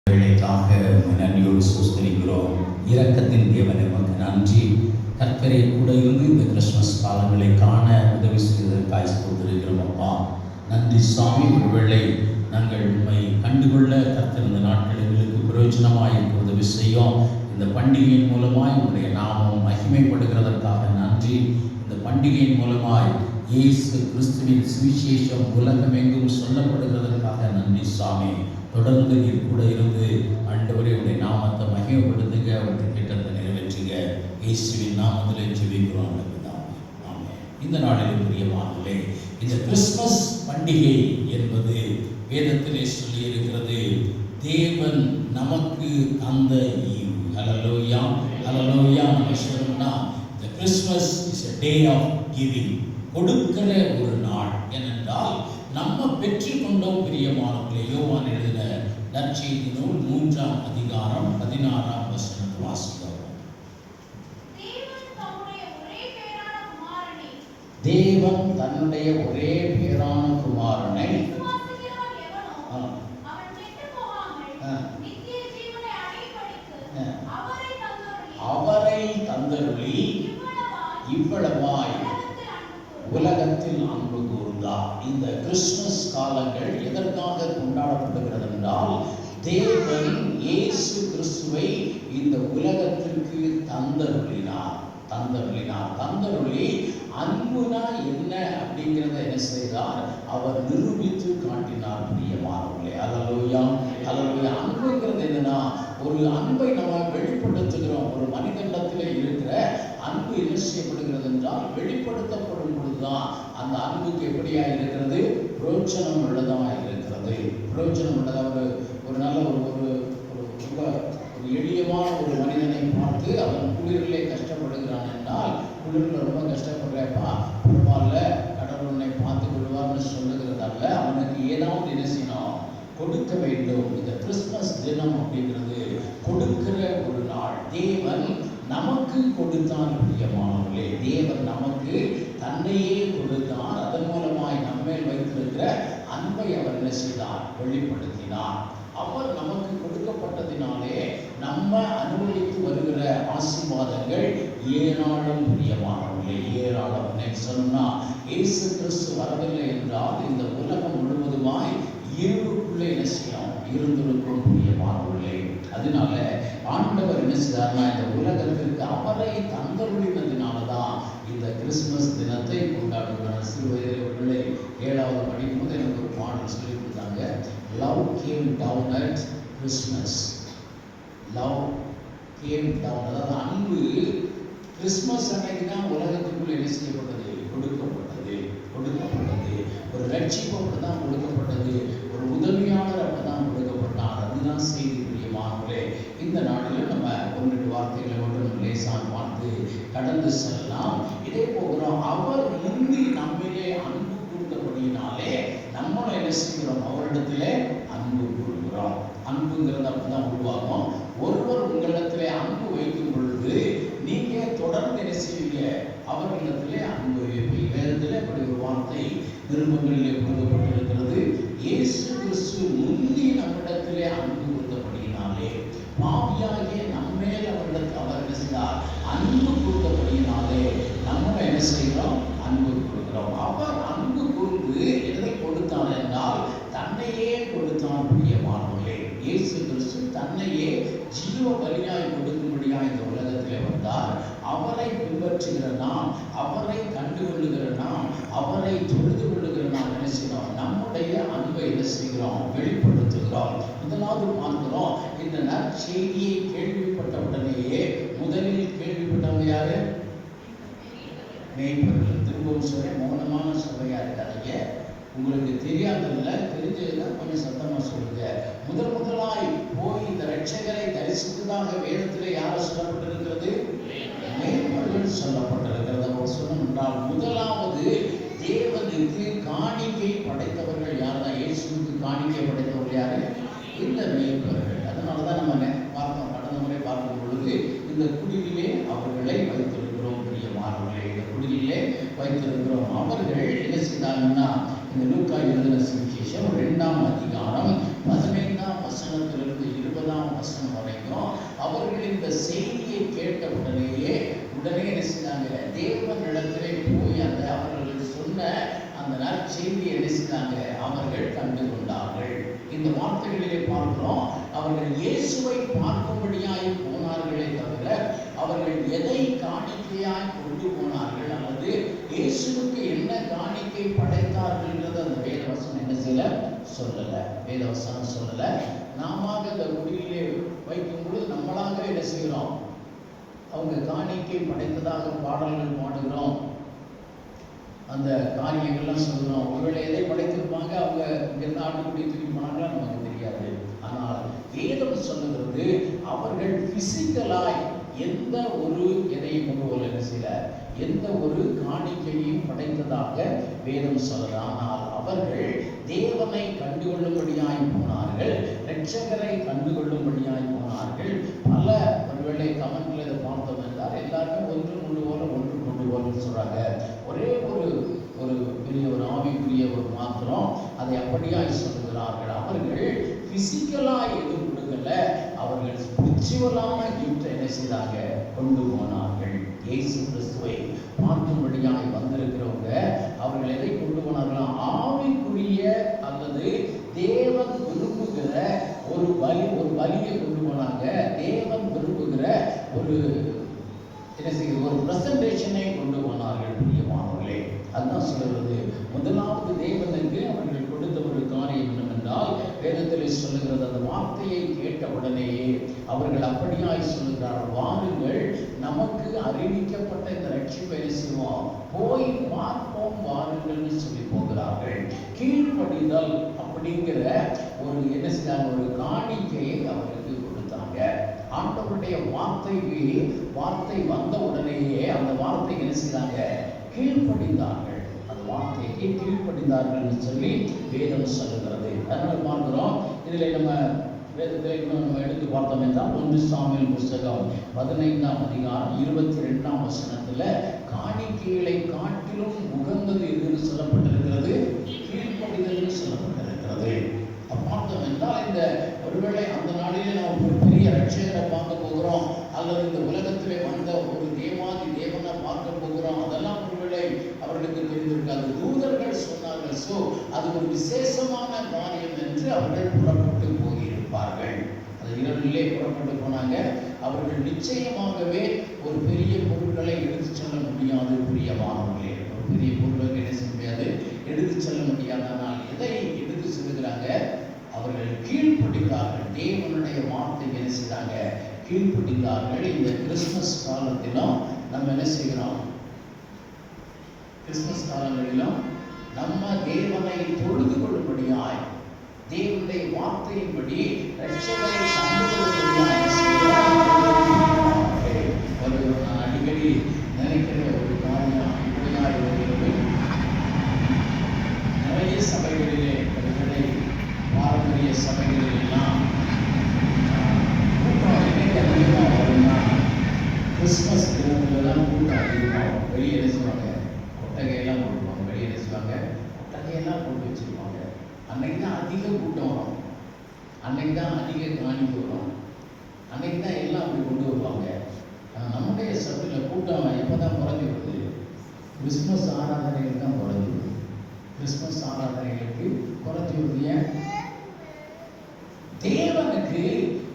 வேலைக்காக நன்றியோடு சோஸ்தரிக்கிறோம். இரக்கத்தின் தேவன் நமக்கு நன்றி. கர்த்தரை கூட இருந்து இந்த கிறிஸ்துமஸ் காலங்களை காண உதவி செய்வதற்காக ஸ்தோத்திரிக்கிறோம். அப்பா நன்றி சுவாமி. ஒருவேளை நாங்கள் உண்மை கண்டுகொள்ள கர்த்தர் இந்த நாட்கள் எங்களுக்கு பிரயோஜனமாக இருக்க உதவி செய்யும். இந்த பண்டிகையின் மூலமாய் உங்களுடைய நாமம் மகிமைப்படுகிறதற்காக நன்றி. இந்த பண்டிகையின் மூலமாய் இயேசு கிறிஸ்துவின் சுவிசேஷம் உலகமெங்கும் சொல்லப்படுகிறதற்காக நன்றி சுவாமி. தொடர்ந்து நீர் கூட இருந்து ஆண்டவரே உடைய நாமத்தை மகிமைப்படுத்துங்க, அவருடைய திட்டத்தை நிறைவேற்றுங்க. இயேசுவின் நாமத்திலே ஜெபிக்கிறோம். ஆமென். இந்த நாளில் பிரியமானவர்களே, இந்த கிறிஸ்துமஸ் பண்டிகை என்பது வேதத்திலே சொல்லி இருக்கிறது, தேவன் நமக்கு தந்த ஈவு. ஹல்லேலூயா, ஹல்லேலூயா. நம்ம சொல்லணும்னா the Christmas is a day of giving. கொடுக்கிற ஒரு நாள். ஏனென்றால் நம்ம பெற்றுக்கொண்டோம். பிரியமானவர்களே, யோவான் எழுதின நற்செய்தி நூல் 3ஆம் அதிகாரம் 16ஆம் வசனத்தை வாசிக்கிறோம். தேவன் தன்னுடைய ஒரே பேரான குமாரனை அவரை தந்தருளி இவ்வளவாய் உலகத்தில் அன்பு கூர்ந்தார். இந்த கிறிஸ்துமஸ் காலங்கள் எதற்காக கொண்டாடப்படுகிறது என்றால், தேவன் இயேசு கிறிஸ்துவை இந்த உலகத்திற்கு தந்தருளினார். தந்தருளி அன்புனா என்ன அப்படிங்கிறத என்ன செய்தார்? அவர் நிரூபித்து காட்டினார். பிரியமானவர்களே, ஹல்லேலூயா, ஹல்லேலூயா. அன்புங்கிறது என்னன்னா, ஒரு அன்பை நம்ம வெளிப்படுத்துகிறோம். ஒரு மனிதனிடத்தில் இருக்கிற அன்பு என்ன செய்யப்படுகிறது என்றால், வெளிப்படுத்தப்படும் பொழுதுதான் அந்த அன்புக்கு எப்படியா இருக்கிறது? பிரோஜனம் உள்ளதாக இருக்கிறது. பிரோஜனம் உள்ளதாக ஒரு நல்ல ஒரு எளியமான ஒரு மனிதனை பார்த்து அவன் குளிரிலே கஷ்டப்படுகிறான் என்றால், குளிரில் ரொம்ப கஷ்டப்படுறப்பா, பரவாயில்ல, கடவுள் உன்னை பார்த்து கொள்வார்னு சொல்லுகிறதால அவனுக்கு ஏதாவது என்ன செய்யணும்? கொடுக்க வேண்டும். இந்த கிறிஸ்துமஸ் தினம் அப்படிங்கிறது கொடுக்கிற ஒரு நாள். தேவன் நமக்கு கொடுத்தான். பிரியமானவர்களே, தேவன் நமக்கு தன்னையே கொடுத்தார். அதன் மூலமாய் நம்மேல் வைத்திருக்கிற அன்பை அவர் என்ன செய்தார்? வெளிப்படுத்தினார். அவர் நமக்கு கொடுக்கப்பட்டதினாலே நம்ம அனுபவித்து வருகிற ஆசீர்வாதங்கள் ஏராளம். பிரியமானவர்களே, ஏராளம். சொன்னா இயேசு கிறிஸ்து வரவில்லை என்றால் இந்த உலகம் முழுவதுமாய் இருளுக்குள்ளே என்ன செய்யும்? இருந்திருக்கும். பிரியமானவர்களே, அதனால ஆண்டவர் என்ன செய்தார்னா, இந்த உலகத்திற்கு அவரை தந்தருளினதினாலதான் இந்த கிறிஸ்துமஸ் தினத்தை கொண்டாடுகிறார். சிறு வயதில் ஒரு பிள்ளை 7வது படிக்கும்போது எனக்கு ஒரு பாடல் சொல்லி கொடுத்தாங்க. Love came down at Christmas. Love came down. அதாவது அன்பு கிறிஸ்துமஸ் அன்னைக்கு தான் உலகத்துக்குள் என்ன செய்யப்பட்டது? கொடுக்கப்பட்டது. ஒரு ரட்சிப்பு தான் கொடுக்கப்பட்டது. ஒரு உதவியாளர் அப்பதான் கொடுக்கப்பட்டார். அதுதான் செய்தி. பிரியமானவர்களே, இந்த நாட்டில் நம்ம 1-2 வார்த்தைகளை மட்டும் லேசாக பார்த்து கடந்து செல்லலாம். இதே போகிறோம். அவர் முந்தி நம்மிலே அன்பு கூர்ந்தபடியினாலே நம்மளும் என்ன செய்கிறோம்? அவரிடத்திலே அன்பு கூறுகிறோம். அன்புங்கிறது அப்படிதான் உருவாகும். ஒருவர் உங்களிடத்திலே அன்பு வைக்கும் பொழுது நீங்க தொடர்ந்து என்ன செய்வீங்க? அவர்களிடத்திலே அன்பு வைப்பீங்க. வேதத்திலே அப்படி ஒரு வார்த்தை நிருபங்களிலே கொடுக்கப்பட்டிருக்கிறது. இயேசு கிறிஸ்து முந்தி நம்மிடத்திலே அன்பு கூர்ந்தபடியினாலே, பாவியாகிய நம்மேல் அவரிடத்தில் அவர் என்ன செய்தார்? அன்பு கூர்ந்தபடியினாலே நம்ம என்ன செய்கிறோம்? அன்பு கூறுகிறோம். அவர் அன்பு கூர்ந்து எதை கொடுத்தார் என்றால், தன்னையே கொடுத்தார். பிரியமானவர்களே, இயேசு கிறிஸ்து தன்னையே ஜீவ பலியாய் கொடுக்கும்படியாய் இந்த உலகத்திலே வந்தார். அவரை பின்பற்றுகிற நாம், அவரை கண்டுகொள்ளுகிற நாம், அவரை தொழுது கொள்ளுகிற நாம் என்ன செய்கிறோம்? நம்முடைய அன்பை என்ன செய்கிறோம்? வெளிப்படுத்துகிறோம். முதலாவது பார்க்கிறோம், இந்த நற்செய்தியை கேள்விப்பட்ட உடனேயே முதலில் கேள்விப்பட்டவங்க யாரு? மேய்ப்பர்கள். திரும்பவும் சொல்ல, மௌனமான சபையா இருக்காதீங்க. உங்களுக்கு தெரியாததில்ல, தெரிஞ்சதுதான் கொஞ்சம் சத்தமா சொல்லுங்க. முதலாய் போய் இந்த ரட்சகரை தரிசித்ததாக வேதத்திலே யார சொல்லப்பட்டிருக்கிறது? மேய்ப்பர்கள் சொல்லப்பட்டிருக்கிறது. அவர் சொன்னால் முதலாவது தேவனுக்கு காணிக்கை படைத்தவர்கள் யார் தான்? இயேசுவுக்கு காணிக்கை படைத்தவர்கள் யாரு? இந்த மேய்ப்பர்கள். அதனாலதான் நம்ம பார்த்தோம், கடந்த முறை பார்க்கும் பொழுது இந்த குடியிலே அவர்களை வைத்திருக்கிறோம். பிரியமானவர்களே, இந்த குடியிலே வைத்திருக்கிறோம். அவர்கள் என்ன செய்தாங்கன்னா, இந்த லூக்கா எழுதின சுவிசேஷம் 2ஆம் அதிகாரம் 15ஆம் வசனத்திலிருந்து 20 அவர்கள் இந்த செய்தியை கேட்ட உடனே என்ன செய்தாங்க, தேவனிடத்திலே போய் அந்த அவர்கள் சொன்ன அந்த நற்செய்தியை என்ன செய்தாங்க, அவர்கள் கண்டு கொண்டார்கள். இந்த வார்த்தைகளிலே பார்க்கிறோம், அவர்கள் இயேசுவை பார்க்கும்படியாய் போனார்களே தவிர அவர்கள் எதை காணிக்கையாய் கொண்டு போனார்கள் அல்லது இயேசுவுக்கு என்ன காணிக்கை படைத்தார்கள் என்றது அந்த வேதவசனம் என்ன செய்யல, சொல்லல. வேதவசனம் சொல்லல. நாம அந்த குடியிலே வைக்கும்போது நம்மளாக என்ன செய்கிறோம், அவங்க காணிக்கை படைத்ததாக பாடல்கள் பாடுகிறோம், அந்த காரியங்கள்லாம் சொல்கிறோம். ஒருவேளை எதை படைத்திருப்பாங்க, அவங்க இங்கிருந்து ஆட்டுக்குடி தூக்கி போனாங்களா நமக்கு தெரியாது. ஆனால் வேதம் சொல்லுகிறது அவர்கள் பிசிக்கலாய் எந்த ஒரு எதையும் கொண்டு போல என்ன செய்யல, எந்த ஒரு காணிக்கையும் படைத்ததாக வேதம் சொல்லல. ஆனால் அவர்கள் தேவனை கண்டுகொள்ளும்படியாய் போனார்கள், இரட்சகரை கண்டுகொள்ளும்படியாய் போனார்கள். பல ஒருவேளை கமெண்ட்ல இதை பார்த்தோம் என்றால் எல்லாருமே ஒன்று கொண்டு போல ஒன்று கொண்டு போலன்னு சொல்றாங்க. ஒரே ஒரு பெரிய ஒரு ஆவிக்குரிய ஒரு மாத்திரம் அதை அப்படியாய் சொல்லுகிறார்கள். அவர்கள் பிசிக்கலாய் எதுவும் கொடுக்கல, அவர்கள் ஸ்பிரிச்சுவலான கிஃப்ட் என்ன செய்தாங்க, கொண்டு போனார்கள். இயேசு கிறிஸ்துவை பார்க்கும்படியாய் வந்திருக்கிறவங்க அவர்கள் எதை கொண்டு போனார்களா, ஆவிக்குரிய அல்லது தேவன் விரும்புகிற ஒரு பலியை கொண்டு போனாங்க. தேவன் விரும்புகிற ஒரு என்ன செய்ய ஒரு பிரசன்டேஷனை கொண்டு போனார்கள். பிரியமானவர்களே, அதுதான் சொல்லுகிறது. முதலாவது தேவனுக்கு அவர்கள் கொடுத்த ஒரு காரியம் என்னவென்றால், வேதத்தில் சொல்லுகிறது, அந்த வார்த்தையை கேட்ட உடனேயே அவர்கள் அப்படியாய் சொல்லுகிறார்கள், வாருங்கள் நமக்கு அறிவிக்கப்பட்ட இந்த ரட்சிப்பை செய்வோம், போய் பார்ப்போம் வாருங்கள்னு சொல்லி போகிறார்கள். கீழ்ப்படிதல் அப்படிங்கிற ஒரு என்ன செய்தாங்க, ஒரு காணிக்கையை அவருக்கு கொடுத்தாங்க. ஆண்டவருடைய வார்த்தை வந்த உடனேயே அந்த வார்த்தை என்ன செய்தாங்க, கீழ்ப்படிந்தார்கள். அந்த வார்த்தைக்கு கீழ்ப்படிந்தார்கள் சொல்லி வேதம் சொல்லுகிறது. அதனால பார்க்கிறோம், இதில் நம்ம வேதத்தில் நம்ம எடுத்து பார்த்தோம் என்றால் 1 சாமுவேல் புஸ்தகம் 15ஆம் அதிகாரம் 22ஆம் வசனத்துல காணிக்கைகளை காட்டிலும் உகந்தது எதுன்னு சொல்லப்பட்டிருக்கிறது, கீழ்ப்படிதல் சொல்லப்பட்டிருக்கிறது. பார்த்தோம் என்றால் இந்த ஒருவேளை அந்த நாளிலே நாம் ஒரு பெரிய ரட்சகரை பார்க்க போகிறோம் அல்லது இந்த உலகத்திலே வந்த ஒரு தேவாதி தேவனை பார்க்க போகிறோம், அதெல்லாம் ஒருவேளை அவர்களுக்கு தெரிந்திருக்காது. தூதர்கள் சொன்னார்கள், சோ அது ஒரு விசேஷமான காரியம் என்று அவர்கள் புறப்பட்டு போயிருப்பார்கள். அது இரவிலே புறப்பட்டு போனாங்க. அவர்கள் நிச்சயமாகவே ஒரு பெரிய பொருட்களை எடுத்து செல்ல முடியாது. பிரியமானவர்களே, ஒரு பெரிய பொருட்களுக்கு என்ன செய்ய முடியாது, எடுத்து செல்ல முடியாது. ஆனால் எதை எடுத்து செல்லுகிறாங்க, அவர்கள் கீழ்ப்படிந்தார்கள். தேவனுடைய வார்த்தை என்ன செய்தாங்க, கீழ்ப்படிந்தார்கள். இந்த கிறிஸ்துமஸ் காலத்திலும் நம்ம என்ன செய்கிறோம், கிறிஸ்துமஸ் காலங்களிலும் நம்ம தேவனை தொழுது கொள்ளும்படியாய் தேவனுடைய வார்த்தையின்படி ரட்சகரை நான் அடிக்கடி நினைக்கிற ஒரு காரியம் இப்படியாய் வருகிறது. நிறைய சபைகளிலே பாரம்பரிய சபைகளிலெல்லாம் கூட்டம் என்னைக்கு அதிகமாக வரும்னா கிறிஸ்துமஸ் தினத்துலலாம் கூட்டம் அதிகமாகும். வெளியே செய்வாங்க, கொட்டகையெல்லாம் போட்டுருவாங்க, வெளியே செய்வாங்க, கொட்டகையெல்லாம் போட்டு வச்சுருப்பாங்க. அன்னைக்கு தான் அதிக கூட்டம் வரும், அன்னைக்கு தான் அதிக காணிக்கை வரும், அன்னைக்கு தான் எல்லாம் அப்படி கொண்டு வருவாங்க. நம்முடைய சபையில் கூட்டம் எப்போ தான் குறைஞ்சி வருது, கிறிஸ்துமஸ் ஆராதனைகள் தான் குறைஞ்சி வருது. கிறிஸ்துமஸ் ஆராதனைகளுக்கு குறைஞ்சி வருது. தேவனுக்கு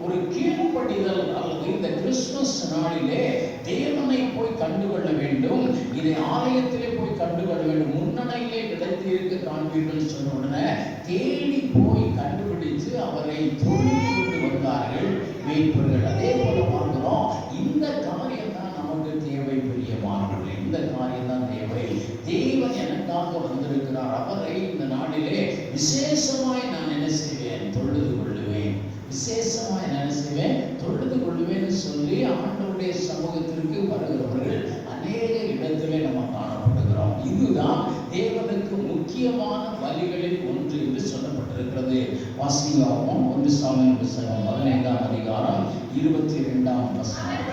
ஒரு கீழ்ப்படிதல் அல்லது இந்த கிறிஸ்துமஸ் நாளிலே தேவனை போய் கண்டுகொள்ள வேண்டும், இதை ஆலயத்திலே போய் கண்டுகொள்ள வேண்டும். முன்னணையிலே கிடைத்து இருக்க காண்பீர்கள் சொன்ன உடனே தேடி போய் கண்டுபிடித்து அவரை தொழுது கொண்டு வந்தார்கள் மேய்ப்பர்கள். அதே போல பார்க்கிறோம், இந்த காரியம் தான் நமக்கு தேவை. பிரியமானவர்களே, இந்த காரியம் தான் தேவை. தேவன் எனக்காக வந்திருக்கிறார், அவரை இந்த நாளிலே விசேஷமாய் நான் என்ன செய்வேன், தொழுது கொள்ளுவேன், விசேஷமாய் என்ன செய்வேன், தொழுது கொள்ளுவேன்னு சொல்லி ஆண்டவருடைய சமூகத்திற்கு வருகிறவர்கள் அநேக இடத்திலே நம்ம காணப்படுகிறோம். இதுதான் தேவனுக்கு முக்கியமான பலிகளில் ஒன்று என்று சொல்லப்பட்டிருக்கிறது. வாசிங்காவும் 1 சாமுவேல் புஸ்தகம் 15ஆம் அதிகாரம் 22ஆம் வசனம்.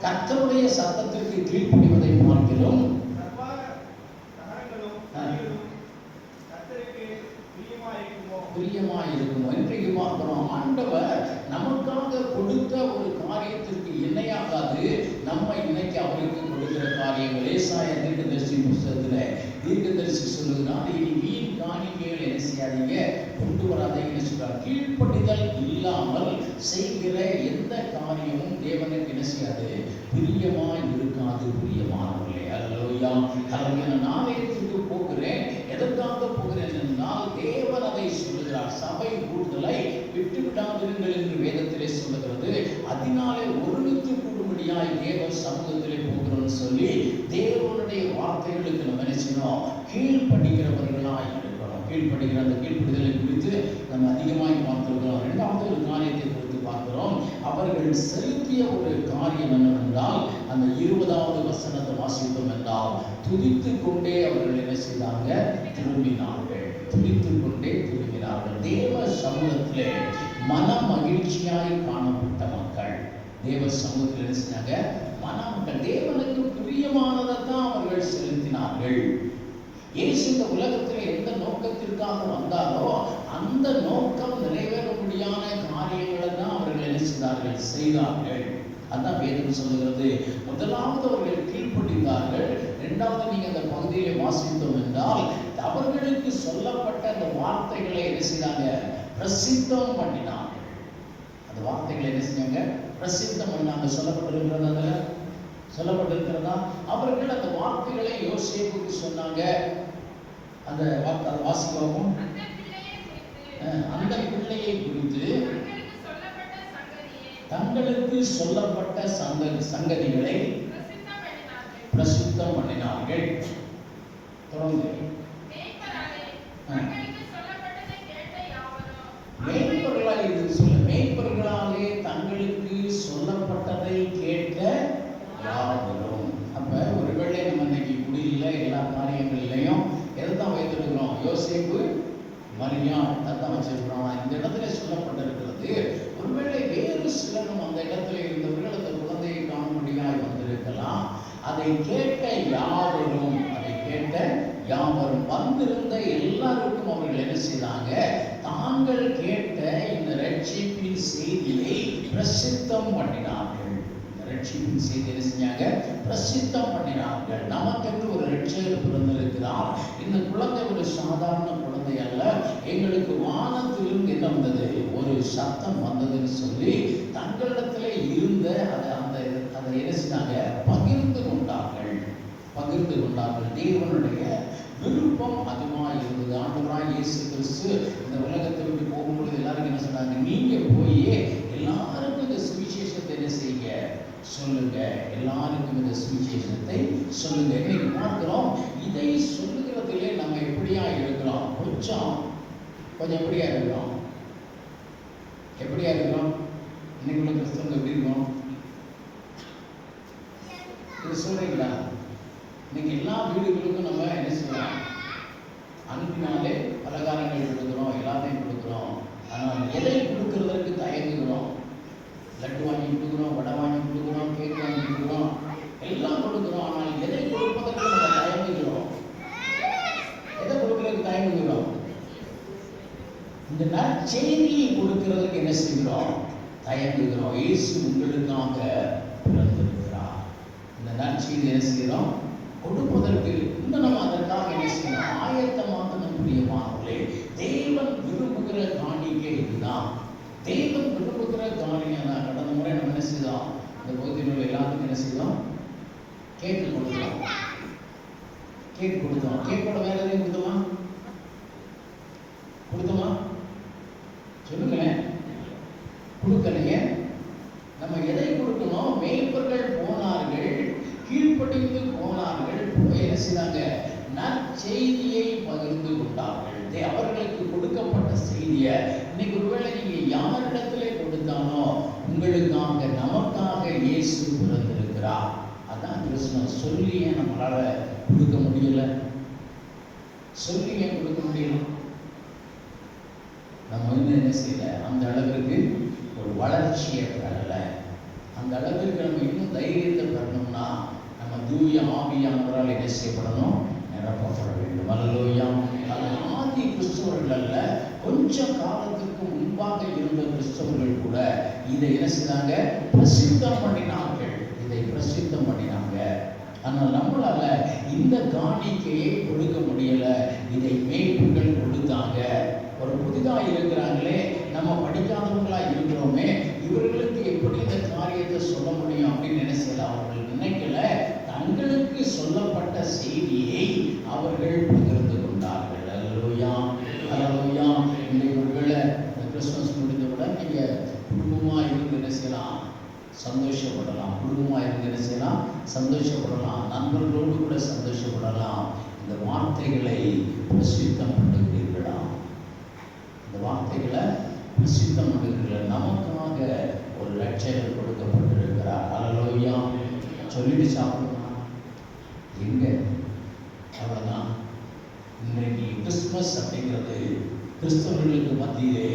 கர்த்தருடைய சத்தத்திற்கு கீழ்ப்படிவதை பார்க்கிறோம். பிரியமாய் இருக்கணும். இன்றைக்கு பார்க்கிறோம், ஆண்டவர் நமக்காக கொடுத்த ஒரு காரியத்திற்கு இணையாகாது நம்ம இன்னைக்கு அவருக்கு கொடுக்கிற காரியங்கள். ஏசாயா தீர்க்கதரிசி புத்தகத்துல தீர்க்கதரிசி சொல்லுகிறார், இனி வீண் காணிக்கைகள் என்ன செய்யாதீங்க, கொண்டு வராதீங்கன்னு சொல்றார். கீழ்ப்படிதல் இல்லாமல் செய்கிற எந்த காரியமும் தேவனுக்கு என்ன செய்யாது, பிரியமாய் இருக்காது. பிரியமானவர்களே, அல்லேலூயா. நான் ஆலயத்திற்கு போகிறேன், எதற்காக போகிறேன் என்றால் தேவன் அதை சொல்லுகிறார். சபை கூடுதலை விட்டு விடாதிருங்கள் என்று வேதத்திலே சொல்லுகிறது. அதனாலே ஒருமித்து கூடும்படியாய் தேவ சமூகத்திலே போகிறோம்னு சொல்லி தேவனுடைய வார்த்தைகளுக்கு நம்ம நினைச்சோம் கீழ்படிக்கிறவர்களாய் இருக்கணும். கீழ்படிக்கிற அந்த கீழ்ப்படிதலை குறித்து நம்ம அதிகமாய் பார்த்திருக்கிறோம். இரண்டாவது ஒரு காரியத்தை குறித்து பார்க்கிறோம். அவர்கள் செலுத்திய ஒரு காரியம் என்னவென்றால், அந்த 20வது வசனத்தை வாசித்தோம் என்றால், துதித்து கொண்டே அவர்கள் என்ன செய்தாங்க, திரும்பினார்கள். துதித்து கொண்டே திரும்பினார்கள். தேவ சமூகத்திலே மன மகிழ்ச்சியாய் காணப்பட்ட மக்கள் தேவ சமூகத்தில் என்ன செஞ்சாங்க, மன மக்கள் தேவனுக்கு பிரியமானதை தான் அவர்கள் செலுத்தினார்கள். இயேசு இந்த உலகத்தில் எந்த நோக்கத்திற்காக வந்தாரோ அந்த நோக்கம் நிறைவேறும்படியான காரியங்களை தான் அவர்கள் என்ன செய்தார்கள், செய்தார்கள். அதான் வேதம் சொல்லுகிறது. முதலாவது அவர்கள் கீழ்ப்படிந்தார்கள். இரண்டாவது நீங்க அந்த பகுதியிலே வாசித்தோம் என்றால், அவர்களுக்கு சொல்லப்பட்ட அந்த வார்த்தைகளை என்ன செய்தாங்க, பிரசித்தம் பண்ணினாங்க. அந்த வார்த்தைகளை என்ன செஞ்சாங்க, பிரசித்தம் பண்ணாங்க. சொல்லப்பட்டிருக்கிறதா, சொல்லப்பட்டிருக்கிறதா, அவர்கள் அந்த வார்த்தைகளை யோசேப்புக்கு சொன்னாங்க. அந்த வார்த்தை வாசிக்கவும், அந்த பிள்ளையை குறித்து தங்களுக்கு சொல்லப்பட்ட சங்கதிகளை பிரசித்தம் பண்ணினார்கள். தொடர்ந்து மேய்ப்பர்களாலே தங்களுக்கு சொல்லப்பட்டதை கேட்ட யாவரும். அப்ப ஒருவேளை நம்ம இன்னைக்கு குடியில எல்லா காரியங்களிலையும் எதைத்தான் வைத்திருக்கிறோம், யோசேப்பு மரியாள் அதான் வச்சிருக்கிறோம். இந்த இடத்துல சொல்லப்பட்டிருக்கிறது. ஒருவேளை வேறு சிலரும் அந்த இடத்துல இருந்தவர்கள் அந்த குழந்தையை காணும்படியாய் வந்திருக்கலாம். அதை கேட்ட யாவரும், அதை கேட்ட யாவரும், வந்திருந்த எல்லாருக்கும் அவர்கள் என்ன செய்தாங்க, தாங்கள் கேட்ட இந்த ரட்சிப்பின் செய்தியை பிரசித்தம் பண்ணினார்கள். ரட்சிப்பின் செய்தி என்ன செஞ்சாங்க, பிரசித்தம் பண்ணினார்கள். நமக்கென்று ஒரு ரட்சகர் பிறந்திருக்கிறார். இந்த குழந்தை ஒரு சாதாரண குழந்தை அல்ல, எங்களுக்கு வானத்திலிருந்து என்ன வந்தது, ஒரு சத்தம் வந்ததுன்னு சொல்லி தங்களிடத்துல இருந்த அதை என்ன செஞ்சாங்க, பகிர்ந்து கொண்டார்கள். பகிர்ந்து கொண்டார்கள். தேவனுடைய விருப்பம் அதுவா இருந்தது. ஆண்டவராய் இயேசு கிறிஸ்து இந்த உலகத்தை விட்டு போகும்பொழுது எல்லாருக்கும் என்ன சொன்னாங்க, நீங்க போய் எல்லாருக்கும் இந்த சுவிசேஷத்தை என்ன செய்யுங்க, சொல்லுங்க. எல்லாருக்கும் இந்த சுவிசேஷத்தை சொல்லுங்க. இன்னைக்கு பார்க்கிறோம், இதை சொல்லுகிறதுலே நம்ம எப்படியா இருக்கிறோம், கொஞ்சம் எப்படியா இருக்கிறோம், எப்படியா இருக்கிறோம். இன்னைக்கு உள்ள கிறிஸ்தவங்க எப்படி இருக்கோம், இது சொல்றீங்களா? இன்னைக்கு எல்லா வீடுகளுக்கும் நம்ம என்ன செய்யலாம், அன்பினாலே பலகாரங்கள் கொடுக்குறோம், எல்லாத்தையும் கொடுக்குறோம். ஆனால் எதை கொடுக்கறதற்கு தயங்குகிறோம். லட்டு வாங்கி கொடுக்குறோம், வடை வாங்கி கொடுக்குறோம், கேக் வாங்கி கொடுக்குறோம், எல்லாம் கொடுக்குறோம். ஆனால் எதை கொடுப்பதற்கு நம்ம தயங்குகிறோம், எதை கொடுக்கறதுக்கு தயங்குகிறோம். இந்த நற்செய்தியை கொடுக்கிறதுக்கு என்ன செய்கிறோம், தயங்குகிறோம். இயேசு உங்களுக்காக பிறந்திருக்கிறார். இந்த நற்செய்தி என்ன செய்கிறோம், கொடுப்பதற்கு இன்னும் நம்ம அதற்காக என்ன செய்யணும், ஆயத்தமாக நம்முடைய மாணவர்களே. தேவன் விரும்புகிற காணிக்கை இதுதான். தேவன் விரும்புகிற காரியம் தான். கடந்த முறை நம்ம என்ன செய்தோம், இந்த பகுதியில் எல்லாத்துக்கும் என்ன செய்தோம், கேக்கு கொடுத்தோம். கேக் கொடுத்தோம். கேக்கோட வேற எதையும் கொடுத்தோமா சொல்லுங்களேன். கொடுக்கலையே. நம்ம எதை கொடுக்கணும், மேய்ப்பர்கள் போனார்கள், கீழ்ப்படிந்து போனார்கள், என்ன செய்தாங்க, நற்செய்தியை பகிர்ந்து கொண்டார்கள். அவர்களுக்கு கொடுக்கப்பட்ட செய்தியை இன்னைக்கு ஒருவேளை நீங்க யாரிடத்திலே கொடுத்தானோ, உங்களுக்காக நமக்காக இயேசு பிறந்திருக்கிறார். அதான் கிறிஸ்துமஸ். சொல்லியே நம்மளால கொடுக்க முடியல, சொல்லியே கொடுக்க முடியல. நம்ம இன்னும் என்ன செய்யல, அந்த அளவிற்கு ஒரு வளர்ச்சியை பெறல. அந்த அளவிற்கு நம்ம இன்னும் தைரியத்தை பெறணும்னா நம்ம தூய ஆவியானவரால் என்ன செய்யப்படணும், நிரப்பப்பட வேண்டும். அல்லேலூயா. ஆதி கிறிஸ்தவர்கள் அல்ல, கொஞ்ச கொஞ்ச காலத்துக்கு முன்பாக இருந்த கிறிஸ்தவர்கள் கூட இதை என்ன செய்தாங்க? பிரசித்தம் பண்ணினார்கள். இதை பிரசித்தம் பண்ணினாங்க. ஆனால் நம்மளால இந்த காணிக்கையை கொடுக்க முடியல. இதை மேய்ப்புகள் கொடுத்தாங்க. ஒரு புதிதாக இருக்கிறாங்களே, நம்ம படிக்காதவங்களா இருக்கிறோமே, இவர்களுக்கு எப்படி இந்த காரியத்தை சொல்ல முடியும் அப்படின்னு நினைச்சல. அவர்கள் நினைக்கல. தங்களுக்கு சொல்லப்பட்ட செய்தியை அவர்கள் பகிர்ந்து கொண்டார்கள். அல்லேலூயா, அல்லேலூயா. இன்றைக்கு ஒருவேளை இந்த கிறிஸ்துமஸ் முடிந்தவுடன் நீங்க குடும்பமா இருந்து என்ன செய்யலாம்? சந்தோஷப்படலாம். குடும்பமா இருந்து என்ன செய்யலாம்? சந்தோஷப்படலாம். நண்பர்களோடு கூட சந்தோஷப்படலாம். இந்த வார்த்தைகளை பிரசித்தம் பண்ணுகிறீர்களா? இந்த வார்த்தைகளை பிரசித்தம் பண்ணுகிறீர்களா? நமக்காக ஒரு ரட்சகர் கொடுக்கப்பட்டிருக்கிறார். அல்லேலூயா. சொல்லிட்டு சாப்பிடணும் எங்க? அவ்வளவுதான். இன்னைக்கு கிறிஸ்துமஸ் அப்படிங்கிறது கிறிஸ்தவர்களுக்கு மத்தியிலே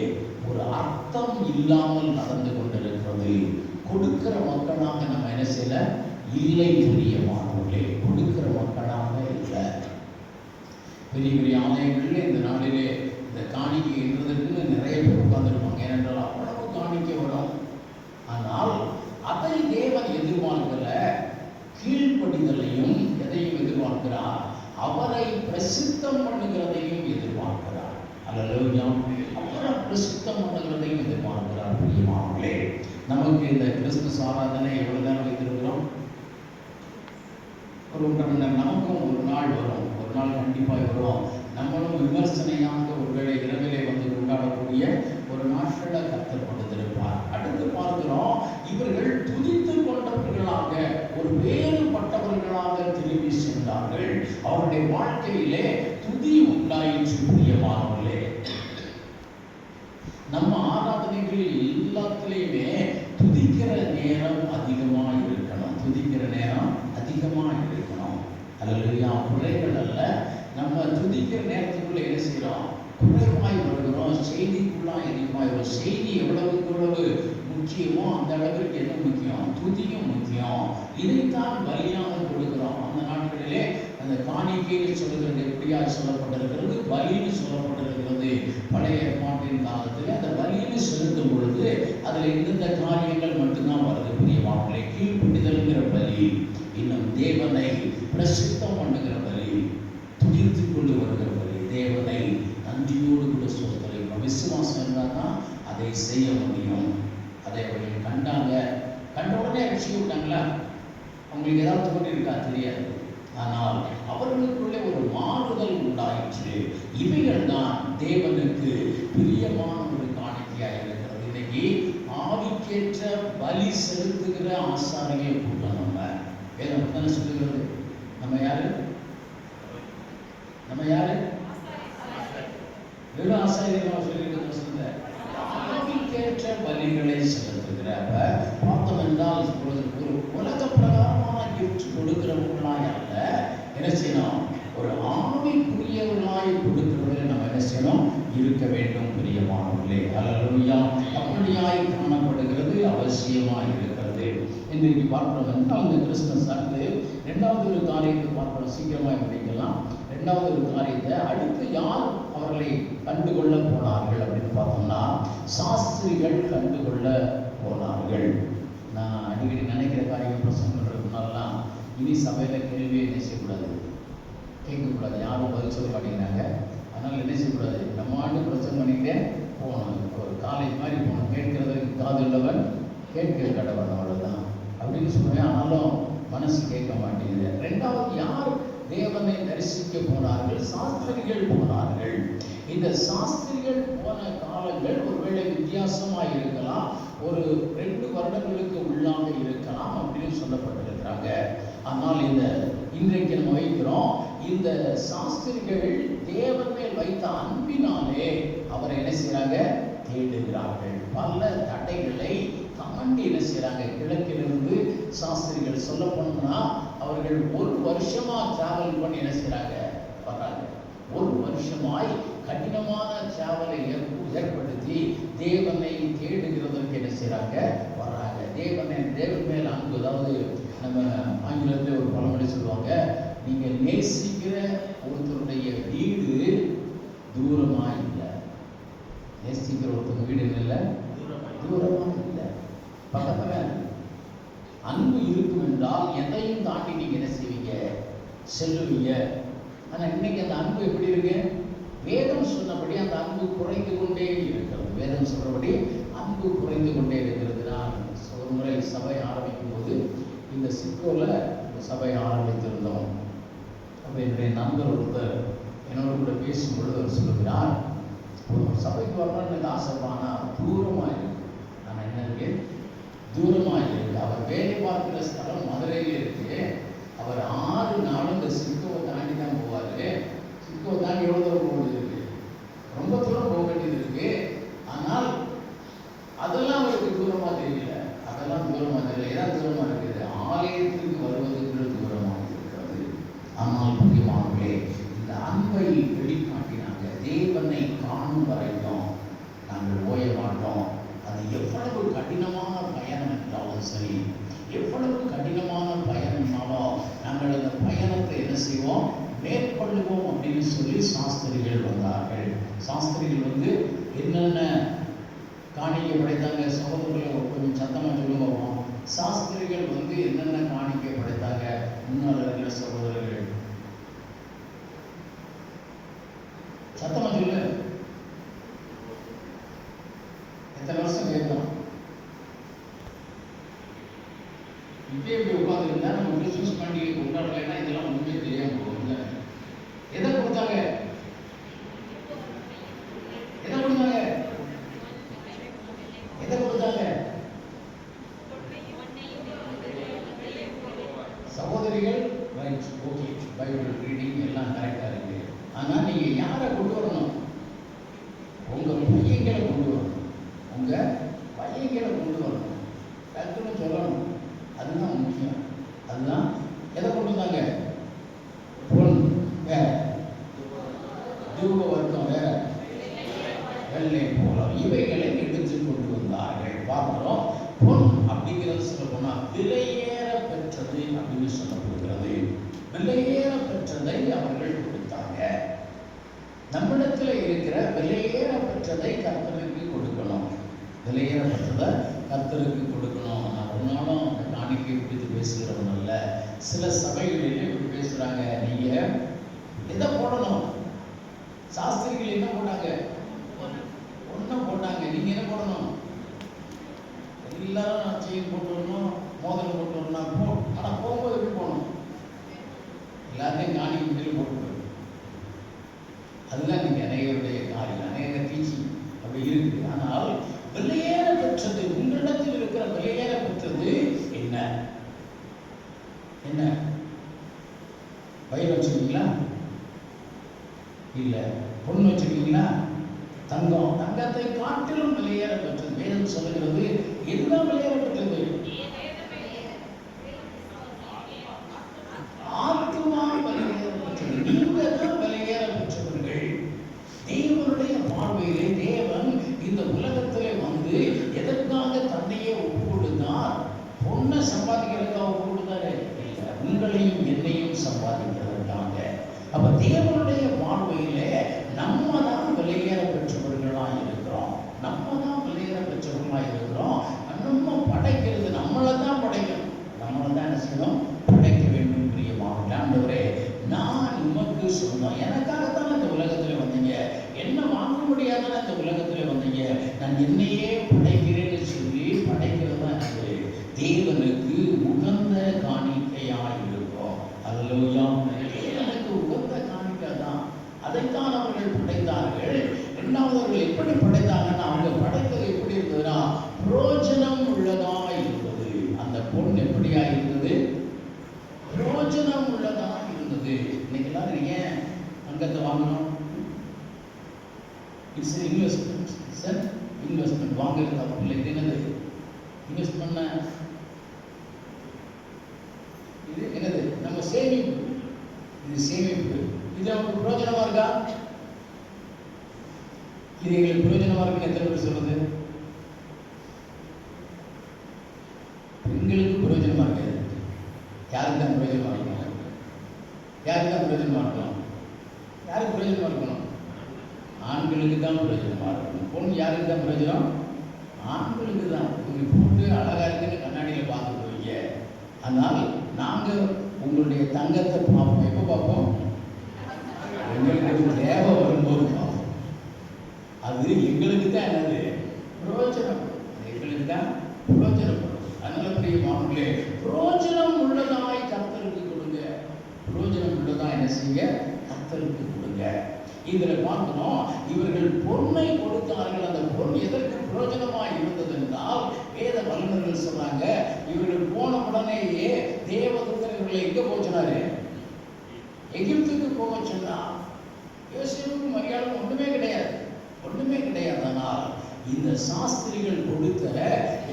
ஒரு அர்த்தம் இல்லாமல் நடந்து கொண்டிருக்கிறது. கொடுக்கிற மக்களாக நம்ம என்ன செய்யல? இல்லை பிரியமானவர்களே, கொடுக்கிற மக்களாக இல்லை. பெரிய பெரிய ஆலயங்களில் இந்த நாளிலே இந்த காணிக்கை என்றதற்கு நிறைய பேர் உட்கார்ந்துருப்பாங்க. ஏனென்றால் அவ்வளவு காணிக்கை வரும். ஆனால் அதை தேவன் எதிர்பார்க்கல. கீழ்ப்படிதலையும் எதையும் எதிர்பார்க்கிறார்? அவரை பிரசித்தம் பண்ணுகிறதையும் எதிர்பார்க்கிறார். அல்லேலூயா. அவரை பிரசித்தம் பண்ணுகிறதையும் எதிர்பார்க்கிறார். பிரியமானவர்களே, நமக்கு இந்த கிறிஸ்துமஸ் ஆராதனை எவ்வளவு நேரம் வைத்திருக்கிறோம்? ஒரு 1.5 மணி நேரம். நமக்கும் ஒரு நாள் வரும், ஒரு நாள் கண்டிப்பாக வரும். நம்மளும் விமர்சனையாக ஒருவேளை இரவிலே வந்து கொண்டாடக்கூடிய ஒரு நாட்களை கர்த்தர் கொடுத்திருப்பார். அடுத்து பார்க்கிறோம், இவர்கள் துதித்து கொண்டவர்களாக ஒரு வேறுபட்டவர்களாக திரும்பி சென்றார்கள். அவருடைய வாழ்க்கையிலே துதி உண்டாயிற்று. பிரியமானவர்களே, நம்ம ஆராதனைகளில் எல்லாத்திலையுமே துதிக்கிற நேரம் அதிகமாக இருக்கணும். துதிக்கிற நேரம் அதிகமாக இருக்கணும். அல்லேலூயா. குறைகள் அல்ல. நம்ம துதிக்கிற நேரத்துக்குள்ள என்ன செய்யறோம்? குறைவாய் வருகிறோம். செய்திக்குள்ளாய் அதிகமாய் வரும். செய்தி எவ்வளவுக்கு எவ்வளவு முக்கியமோ அந்த அளவிற்கு என்ன முக்கியம்? துதியும் முக்கியம். இதைத்தான் பலியாக கொடுக்கிறோம். அந்த நாட்களிலே அந்த காணிக்கைன்னு சொல்லுகிறது எப்படியா சொல்லப்பட்டிருக்கிறது? பலின்னு சொல்லப்பட்டிருக்கிறது. பழைய ஏற்பாட்டின் காலத்தில் அந்த பலின்னு செலுத்தும் பொழுது அதில் இந்தந்த காரியங்கள் மட்டும்தான் வருது. பிரியமானவர்களே, கீழ்ப்படிதல்ங்கிற பலி, இன்னும் தேவனை பிரசித்தம் பண்ணுகிற பலி, துதித்து கொண்டு வருகிற பலி, தேவனை நன்றியோடு கூட சொல்லிருக்கோம். விசுவாசம் இருந்தால் தான் அதை செய்ய முடியும். அதை அவர்கள் கண்டாங்க. கண்ட உடனே ரட்சிக்க விட்டாங்களா? அவங்களுக்கு ஏதாவது தோன்றி இருக்கா? தெரியாது. ஆனால் அவர்களுக்குள்ளே ஒரு மாறுதல் உண்டாயிற்று. இவைகள் தான் தேவனுக்கு பிரியமான ஒரு காணிக்கையாக இருக்கிறது. இன்னைக்கு ஆவிக்கேற்ற பலி செலுத்துகிற ஆசாரியை கூட்டம். நம்ம வேதம் தானே சொல்லுகிறது. நம்ம யாரு? நம்ம யாரு? வெறும் ஆசாரியர்கள் சொல்லியிருக்கிறது சொல்லுங்க. ஆவிக்கேற்ற பலிகளை செலுத்துகிற பார்த்தோம் என்றால் ஒரு உலக பிரகாரமான கிஃப்ட் கொடுக்கிறவர்களாய் அல்ல. என்ன செய்யணும்? ஒரு ஆவிக்குரியவர்களாய் கொடுக்கிறவர்கள் நம்ம என்ன செய்யணும்? இருக்க வேண்டும். பிரியமானவர்களே, அல்லேலூயா. அப்படியாய் காணப்படுகிறது, அவசியமாய் இருக்கிறது. இன்றைக்கு பார்க்கிறோம் என்றால் இந்த கிறிஸ்துமஸ் அடுத்து இரண்டாவது ஒரு காரியத்தை பார்க்கிறோம். சீக்கிரமாய் முடிக்கலாம். இரண்டாவது ஒரு காரியத்தை அடுத்து யார் அவர்களை கண்டுகொள்ள போனார்கள் அப்படின்னு பார்த்தோம்னா, சாஸ்திரிகள் கண்டுகொள்ள போனார்கள். நான் அடிக்கடி நினைக்கிற காரியம் பிரசங்கம் பண்ணுறதுனாலாம் இனி சபையில் கேள்வியை என்ன செய்யக்கூடாது? கேட்கக்கூடாது. யாரும் பதில் சொல்ல மாட்டேங்கிறாங்க. அதனால் என்ன செய்யக்கூடாது? நம்ம ஆண்டு பிரசங்கம் பண்ணிக்கிட்டே போகணும். ஒரு காலேஜ் மாதிரி போகணும். கேட்கிறதுக்கு காது உள்ளவன் கேட்கிற கடவன், அவ்வளோதான் அப்படின்னு சொல்லுவேன். ஆனாலும் மனசு கேட்க மாட்டேங்குது. ரெண்டாவது, யார் தேவனை தரிசிக்க போனார்கள்? சாஸ்திரிகள் போனார்கள். இந்த சாஸ்திரிகள் போன காலங்கள் ஒருவேளை வித்தியாசமாக இருக்கலாம். ஒரு 2 வருடங்களுக்கு உள்ளாக இருக்கலாம் அப்படின்னு சொல்லப்பட்டிருக்கிறாங்க. ஆனால் இந்த இன்றைக்கு நம்ம வைக்கிறோம், இந்த சாஸ்திரிகள் தேவன் மேல் வைத்த அன்பினாலே அவரை என்ன செய்யறாங்க? தேடுகிறார்கள். பல தடைகளை தாண்டி என்ன செய்யறாங்க? கிழக்கிலிருந்து சாஸ்திரிகள் சொல்ல போனோம்னா அவர்கள் 1 வருஷமா டிராவல் பண்ணி என்ன செய்யறாங்க? வர்றாங்க. 1 வருஷமாய் கடினமான டிராவலை ஏற்படுத்தி தேவனை தேடுகிறதற்கு என்ன செய்யறாங்க? வர்றாங்க. தேவன் மேல் அன்பு. அதாவது நம்ம ஆங்கிலத்தில் ஒரு பழமொழி சொல்லுவாங்க, நீங்க நேசிக்கிற ஒருத்தருடைய வீடு தூரமா இல்லை, நேசிக்கிற ஒருத்தங்க வீடு இல்லை, தூரமாக இல்லை, பக்கத்தில். அன்பு இருக்கும் என்றால் எதையும் தாண்டி நீங்க என்ன செய்வீங்க? செல்லுவீங்க. ஆனா இன்னைக்கு அந்த அன்பு எப்படி இருக்கு? வேதம் சொன்னபடி அந்த அன்பு குறைந்து கொண்டே இருக்கிறது. வேதம் சொல்றபடி அன்பு குறைந்து கொண்டே இருக்கிறது. நான் ஒரு முறை சபை ஆரம்பிக்கும் போது இந்த சிக்கோல இந்த சபை ஆரம்பித்திருந்தோம். அப்போ என்னுடைய நண்பர் ஒருத்தர் என்னோட கூட பேசும்பொழுது அவர் சொல்லுகிறார், ஒரு சபைக்கு வரணும்னு எனக்கு ஆசைப்பானா தூரமாக இருக்கு. ஆனால் என்ன இருக்கு? தூரமாக இருக்கு. அவர் வேலை பார்க்கிற ஸ்தலம் மதுரையில் இருக்கு. அவர் 6 நாளும் இந்த சிக்கோவை தாண்டி தான் போவார். சிக்கோவை தாண்டி எவ்வளோ தூரம் போக வேண்டியது இருக்கு? ரொம்ப தூரம் போக வேண்டியது இருக்கு. ஆனால் அதெல்லாம் அவருக்கு தூரமாக தெரியல. அதெல்லாம் தூரமாக தெரியல. ஏதாவது தூரமாக இருக்குது, ஆலயத்திற்கு வருவதற்கு தூரமாக இருக்கிறது. ஆனால் முக்கியமானவர்களே, இந்த அன்பை வெளிக்காட்டினாங்க. தேவனை காணும் வரைக்கும் நாங்கள் ஓய மாட்டோம். அது எவ்வளவு கடினமான பயணம் என்றாலும் சரி, எவ்வளவு கடினமான பயணம்னாலும் நாங்கள் அந்த பயணத்தை என்ன செய்வோம்? மேற்கொள்ளுவோம் அப்படின்னு சொல்லி சாஸ்திரிகள் வந்தார்கள். சாஸ்திரிகள் வந்து என்னென்ன காணிக்கை படைத்தாங்க? சகோதரர்களை கொஞ்சம் சத்தமாக சொல்லுவோம். சாஸ்திரிகள் வந்து என்னென்ன காணிக்கை படைத்தாங்க? முன்னால் இருக்கிற சகோதரர்கள் சத்தமா சொல்லு. எத்தனை வருஷம் கேட்கலாம்? இப்பே இப்படி உட்காந்துருந்தா நம்ம கிறிஸ்துமஸ் பண்டிகை கொண்டாடலைன்னா இதெல்லாம் ஒன்றுமே தெரியாம போகும்ல. எதை கொடுத்தாங்க? எதை கொடுத்தாங்க? எதை கொடுத்தாங்க? சகோதரிகள் ரைட், ஓகே, பைபிள் ரீடிங் எல்லாம் கரெக்டாக இருக்கு. ஆனால் நீங்கள் யாரை கொண்டு வரணும்? உங்கள் பையங்களை கொண்டு வரணும். உங்கள் பையங்களை கொண்டு வரணும். டக்குன்னு சொல்லணும். அதுதான் முக்கியம். அதுதான். எதை கொண்டு வந்தாங்க? பொன் வேற, தூப வர்க்கம் வேற, வெள்ளை போலம், இவைகளை எடுத்து கொண்டு வந்தார்கள். பார்க்கிறோம். பொன் அப்படிங்கிறது சொல்ல போனா விலையேற பெற்றது அப்படின்னு சொல்லப்படுகிறது. விலையேற பெற்றதை அவர்கள் கொடுத்தாங்க. நம்மிடத்தில் இருக்கிற விலையேற பெற்றதை கர்த்தருக்கு கொடுக்கணும். விலையேற பெற்றதை கர்த்தருக்கு கொடுக்கணும். நான் ஒரு நாளும் அந்த காணிக்கை குறித்து பேசுகிறவன் அல்ல. சில சபைகளில் இப்படி பேசுறாங்க, நீங்க எதை போடணும்? சாஸ்திரிகள் என்ன போட்டாங்க? ஒன்றும் போட்டாங்க. நீங்க என்ன போடணும்? எல்லாரும் செயின் போட்டு வரணும், மோதிரம் போட்டு வரணும். ஆனால் போகும்போது எப்படி போகணும்? எல்லாத்தையும் காணிக்கை முடியல போட்டு. அதுதான் நீங்க அநேகருடைய காரியம், அநேக டீச்சிங் அப்படி இருக்குது. ஆனால் விலையேற பெற்றது, உங்களிடத்தில் இருக்கிற விலையேற பெற்றது என்ன? என்ன? வயிறு வச்சிருக்கீங்களா? இல்ல. பொண்ணு வச்சிருக்கீங்களா? தங்கம். தங்கத்தை காட்டிலும் விலையேற பெற்றது. வேதம் சொல்லுகிறது எல்லாம் விலையேற பெற்றது. ஆத்மா விலையேற பெற்றது. நீங்க தான் விலையேற பெற்றவர்கள். தேவனுடைய பார்வையிலே தேவன் இந்த உலகத்திலே வந்து எதற்காக தன்னையே ஒப்பு கொடுத்தார்? பொண்ணை சம்பாதிக்கிறதுக்காக ஒப்பு கொடுத்தாரு? உங்களையும் என்னையும் சம்பாதிக்கிறதுக்காக. அப்ப தேவனுடைய பார்வையிலே நம்ம தான் விலையேற பெற்றவர்களாக இருக்கிறோம். நம்ம தான் விலையேற பெற்றவர்களாக இருக்கிறோம். நம்ம படைக்கிறது நம்மளை தான் படைக்கணும். நம்மளை தான் என்ன செய்யணும்? படைக்க வேண்டும். பிரியமாக ஆண்டவரே, நான் உமக்கு சொந்தம். எனக்காகத்தான் இந்த உலகத்தில் வந்தீங்க. என்ன வாங்க முடியாத இந்த உலகத்தில் வந்தீங்க. நான் என்னையே படைக்கிறேன்னு சொல்லி படைக்கிறது தான் தேவனுக்கு உகந்த காணிக்கையாக இருக்கும். அல்லேலூயா. தேவனுக்கு உகந்த காணிக்கை தான். அதைத்தான் அவர்கள் படைத்தார்கள். இரண்டாவது அவர்கள் எப்படி படைத்தாங்கன்னா, அவங்க படைத்தது எப்படி இருந்ததுன்னா பிரயோஜனம் உள்ளதா இருந்தது. அந்த பொன் எப்படியா இருந்தது? பிரயோஜனம் உள்ளதா இருந்தது. இன்னைக்கு எல்லாரும் ஏன் தங்கத்தை வாங்கணும்? It's investment. சார், இன்வெஸ்ட்மெண்ட் வாங்குறது தப்பு இல்லை. இது என்னது? இன்வெஸ்ட்மெண்ட்னா இது என்னது? நம்ம சேமிப்பு. இது சேமிப்பு. இது நமக்கு பிரயோஜனமா இருக்கா? இது எங்களுக்கு பிரயோஜனமா இருக்குன்னு எத்தனை பேர் சொல்றது? பெண்களுக்கு பிரயோஜனமா இருக்காது. யாருக்கு தான் பிரயோஜனமா இருக்கணும்? யாருக்கு தான் பிரயோஜனமா இருக்கணும்? யாருக்கு பிரயோஜனமா இருக்கணும்? ஆண்களுக்கு ஆண்களுக்கு தான் பிரயோஜனமாக இருக்கணும். பொன் யாருக்கு தான் பிரயோஜனம்? ஆண்களுக்கு தான். நீங்கள் போட்டு அழகாக இருக்குன்னு கண்ணாடியில் பார்த்து போவீங்க. ஆனால் நாங்கள் உங்களுடைய தங்கத்தை பார்ப்போம். எப்போ பார்ப்போம்? எங்களுக்கு தேவை வரும்போது பார்ப்போம். அது எங்களுக்கு தான் என்னது பிரயோஜனம், எங்களுக்கு தான் பிரயோஜனப்படும். அதனால பிரியமானவர்களே, பிரயோஜனம் உள்ளதாய் கர்த்தருக்கு கொடுங்க. பிரயோஜனம் உள்ளதா என்ன செய்ய? கர்த்தருக்கு கொடுங்க. இதில் பார்க்கணும், இவர்கள் பொன்னை கொடுத்தார்கள். அந்த பொன் எதற்கு பிரயோஜனமாக இருந்தது என்றால், வேத வல்லுநர்கள் சொல்றாங்க, இவர்கள் போன உடனேயே தேவதூதர் இவர்களை எங்க போச்சுனாரு? எகிப்துக்கு போக சொன்னா. யோசேப்புக்கு மரியாதை ஒன்றுமே கிடையாது, ஒன்றுமே கிடையாது. ஆனால் இந்த சாஸ்திரிகள் கொடுத்த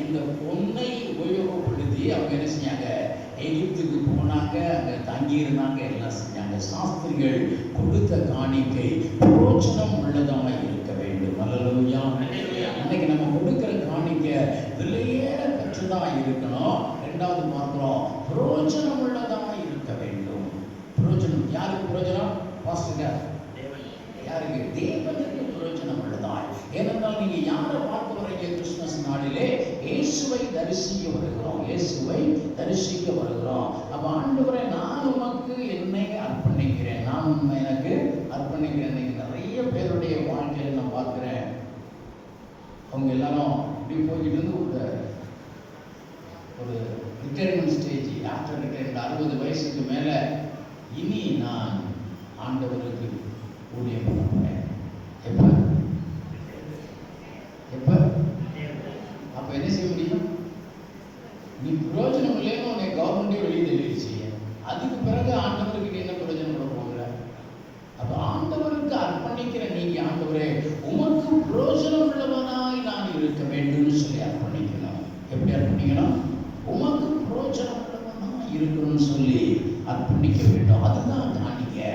இந்த பொன்னை உபயோகப்படுத்தி அவங்க என்ன செஞ்சாங்க? எகிப்துக்கு போனாங்க, அங்கே தங்கியிருந்தாங்க, எல்லாம் செஞ்சாங்க. சாஸ்திரிகள் கொடுத்த காணிக்கை பிரயோஜனம் உள்ளதாக இருக்க வேண்டும். அல்லேலூயா. இன்னைக்கு நம்ம கொடுக்கிற காணிக்கை விலையேற பெற்றதாக இருக்கணும். ரெண்டாவது பார்க்கிறோம், பிரயோஜனம் உள்ளதாக இருக்க வேண்டும். பிரயோஜனம் யாருக்கு பிரயோஜனம்? பாஸ்டர் யாருக்கு? தேவனுக்கு பிரயோஜனம் உள்ளதாய். ஏனென்றால் நீங்க யாரை பார்க்க வரீங்க? கிறிஸ்துமஸ் நாளிலே இயேசுவை தரிசிக்க வருகிறோம், இயேசுவை தரிசிக்க வருகிறோம். அப்ப ஆண்டவரே, நான் உமக்கு என்னை அர்ப்பணிக்கிறேன், நான் உண்மை எனக்கு அர்ப்பணிக்கிறேன். இன்னைக்கு நிறைய பேருடைய வாழ்க்கையில நான் பார்க்கிறேன், அவங்க எல்லாரும் இப்படி போய்கிட்டு இருந்து ஒரு ரிட்டையர்மெண்ட் ஸ்டேஜ், ஆஃப்டர் ரிட்டையர்மெண்ட் 60 வயசுக்கு மேல இனி நான் ஆண்டவருக்கு ஊழியம் பண்ண போறேன். எப்ப எப்ப? அப்ப என்ன செய்ய முடியும்? நீ பிரயோஜனம் இல்லைன்னு உன்னை கவர்மெண்டே வெளியே தெரிவிச்சு, அதுக்கு பிறகு ஆண்டவருக்கு என்ன பிரயோஜனம் பண்ண போகிற? அப்ப ஆண்டவருக்கு அர்ப்பணிக்கிற நீங்க, ஆண்டவரே உமக்கு பிரயோஜனம் உள்ளவனாய் நான் இருக்க வேண்டும் சொல்லி அர்ப்பணிக்கணும். எப்படி அர்ப்பணிக்கணும்? உமக்கு பிரயோஜனம் உள்ளவனாய் இருக்கணும்னு சொல்லி அர்ப்பணிக்க வேண்டும். அதுதான் காணிக்கை,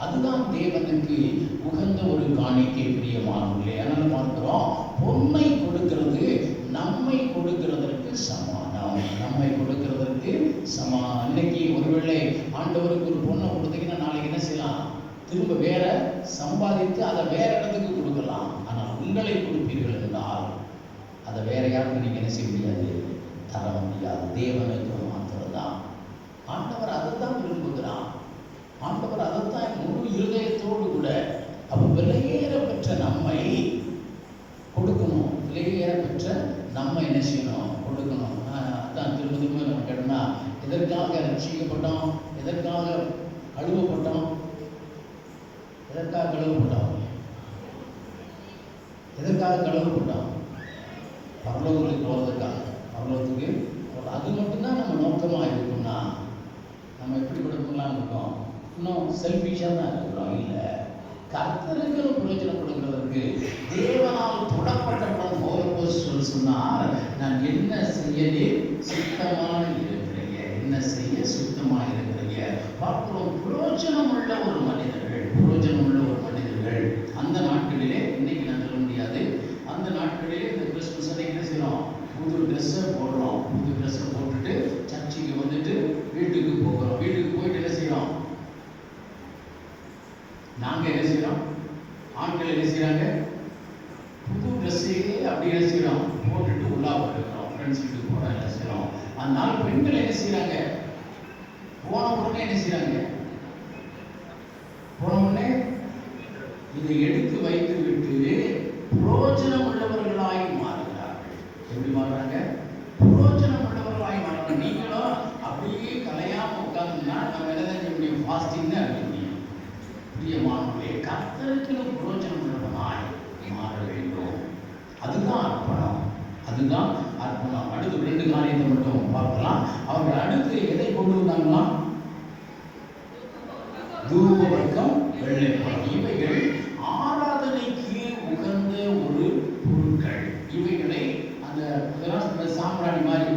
அதுதான் தேவனுக்கு உகந்த ஒரு காணிக்கை. பிரியமானவர்களே, அதனால பார்க்கிறோம், பொன்னை கொடுக்கிறது நம்மை கொடுக்கிறதற்கு சமானம், நம்மை கொடுக்கிறதற்கு சமானம். இன்னைக்கு ஒருவேளை ஆண்டவருக்கு ஒரு பொண்ணை கொடுத்தீங்கன்னா நாளைக்கு என்ன செய்யலாம்? திரும்ப வேற சம்பாதித்து அதை வேற இடத்துக்கு கொடுக்கலாம். ஆனால் உங்களை கொடுப்பீர்கள் என்றால் அதை வேற யாருக்கும் நீங்க என்ன செய்ய முடியாது? தர முடியாது. தேவனுக்கு மாத்திரம்தான். ஆண்டவர் அதைத்தான் விரும்புகிறான். ஆண்டவர் அதைத்தான் முழு இருதயத்தோடு கூட. அப்ப விலையேற பெற்ற நம்மை கொடுக்கணும், விலையேற பெற்ற நம்ம என்ன செய்யணும்? கொடுக்கணும். அதான் திரும்ப திரும்ப நம்ம கேட்டோம்னா, எதற்காக ரட்சிக்கப்பட்டோம்? எதற்காக கழுவப்பட்டோம்? எதற்காக கழுவப்பட்டோம்? எதற்காக கழுவப்பட்டோம்? பரலோகத்துக்கு போவதற்காக. பரலோகத்துக்கு அது மட்டும்தான் நம்ம நோக்கமாக இருக்கும்னா நம்ம எப்படி கொடுக்கலாம் இருக்கோம்? இன்னும் செல்ஃபிஷாக தான் இருக்கிறோம். இல்லை, கர்த்தருக்கு பிரயோஜனப்படுகிறதற்கு தேவனால் தொடப்பட்டப்படும் போல சொன்னார், நான் என்ன செய்ய சுத்தமாக இருக்கிறீங்க, என்ன செய்ய சுத்தமாக இருக்கிறீங்க. பார்க்கிறோம், பிரயோஜனம் உள்ள ஒரு மனிதர்கள், பிரயோஜனம் உள்ள ஒரு மனிதர்கள். அந்த நாட்களிலே, இன்னைக்கு நான் சொல்ல முடியாது, அந்த நாட்களிலே இந்த கிறிஸ்துமஸ் அன்னைக்கு என்ன செய்யறோம்? புது ட்ரெஸ்ஸை போடுறோம். புது ட்ரெஸ்ஸை போட்டுட்டு சர்ச்சுக்கு வந்துட்டு வீட்டுக்கு போகிறோம். வீட்டுக்கு போயிட்டு என்ன செய்யறோம்? நாங்க என்ன செய்யறோம்? ஆண்கள் என்ன செய்யறாங்க? புது ட்ரெஸ்ஸே அப்படி என்ன செய்யறோம்? போட்டுட்டு உள்ளா போட்டுக்கிறோம். ஃப்ரெண்ட்ஸ் வீட்டுக்கு போறோம், என்ன செய்யறோம்? அதனால பெண்கள் என்ன செய்யறாங்க? போன உடனே என்ன செய்யறாங்க? போன உடனே இதை எடுத்து வைத்து விட்டு பிரயோஜனம் உள்ளவர்களாய் மாறுகிறார்கள். எப்படி மாறுறாங்க? பிரயோஜனம் உள்ளவர்களாய் மாறுறாங்க. நீங்களும் அப்படியே கலையாம உட்கார்ந்துன்னா நம்ம என்ன செய்ய முடியும்? ஃபாஸ்டிங் தான் இருக்க முடியும். பிரியமானவர்களே, கர்த்தருக்கு பிரயோஜனம் உள்ளவனாய் மாற வேண்டும். அதுதான் அர்ப்பணம், அதுதான் அர்ப்பணம். அடுத்து 2 காரியத்தை மட்டும் பார்க்கலாம். அவர்கள் அடுத்து எதை கொண்டு வந்தாங்களா? தூபவர்க்கம், வெள்ளைப்பழம். இவைகள் ஆராதனைக்கு உகந்த ஒரு பொருட்கள். இவைகளை அந்த சாம்பிராணி மாதிரி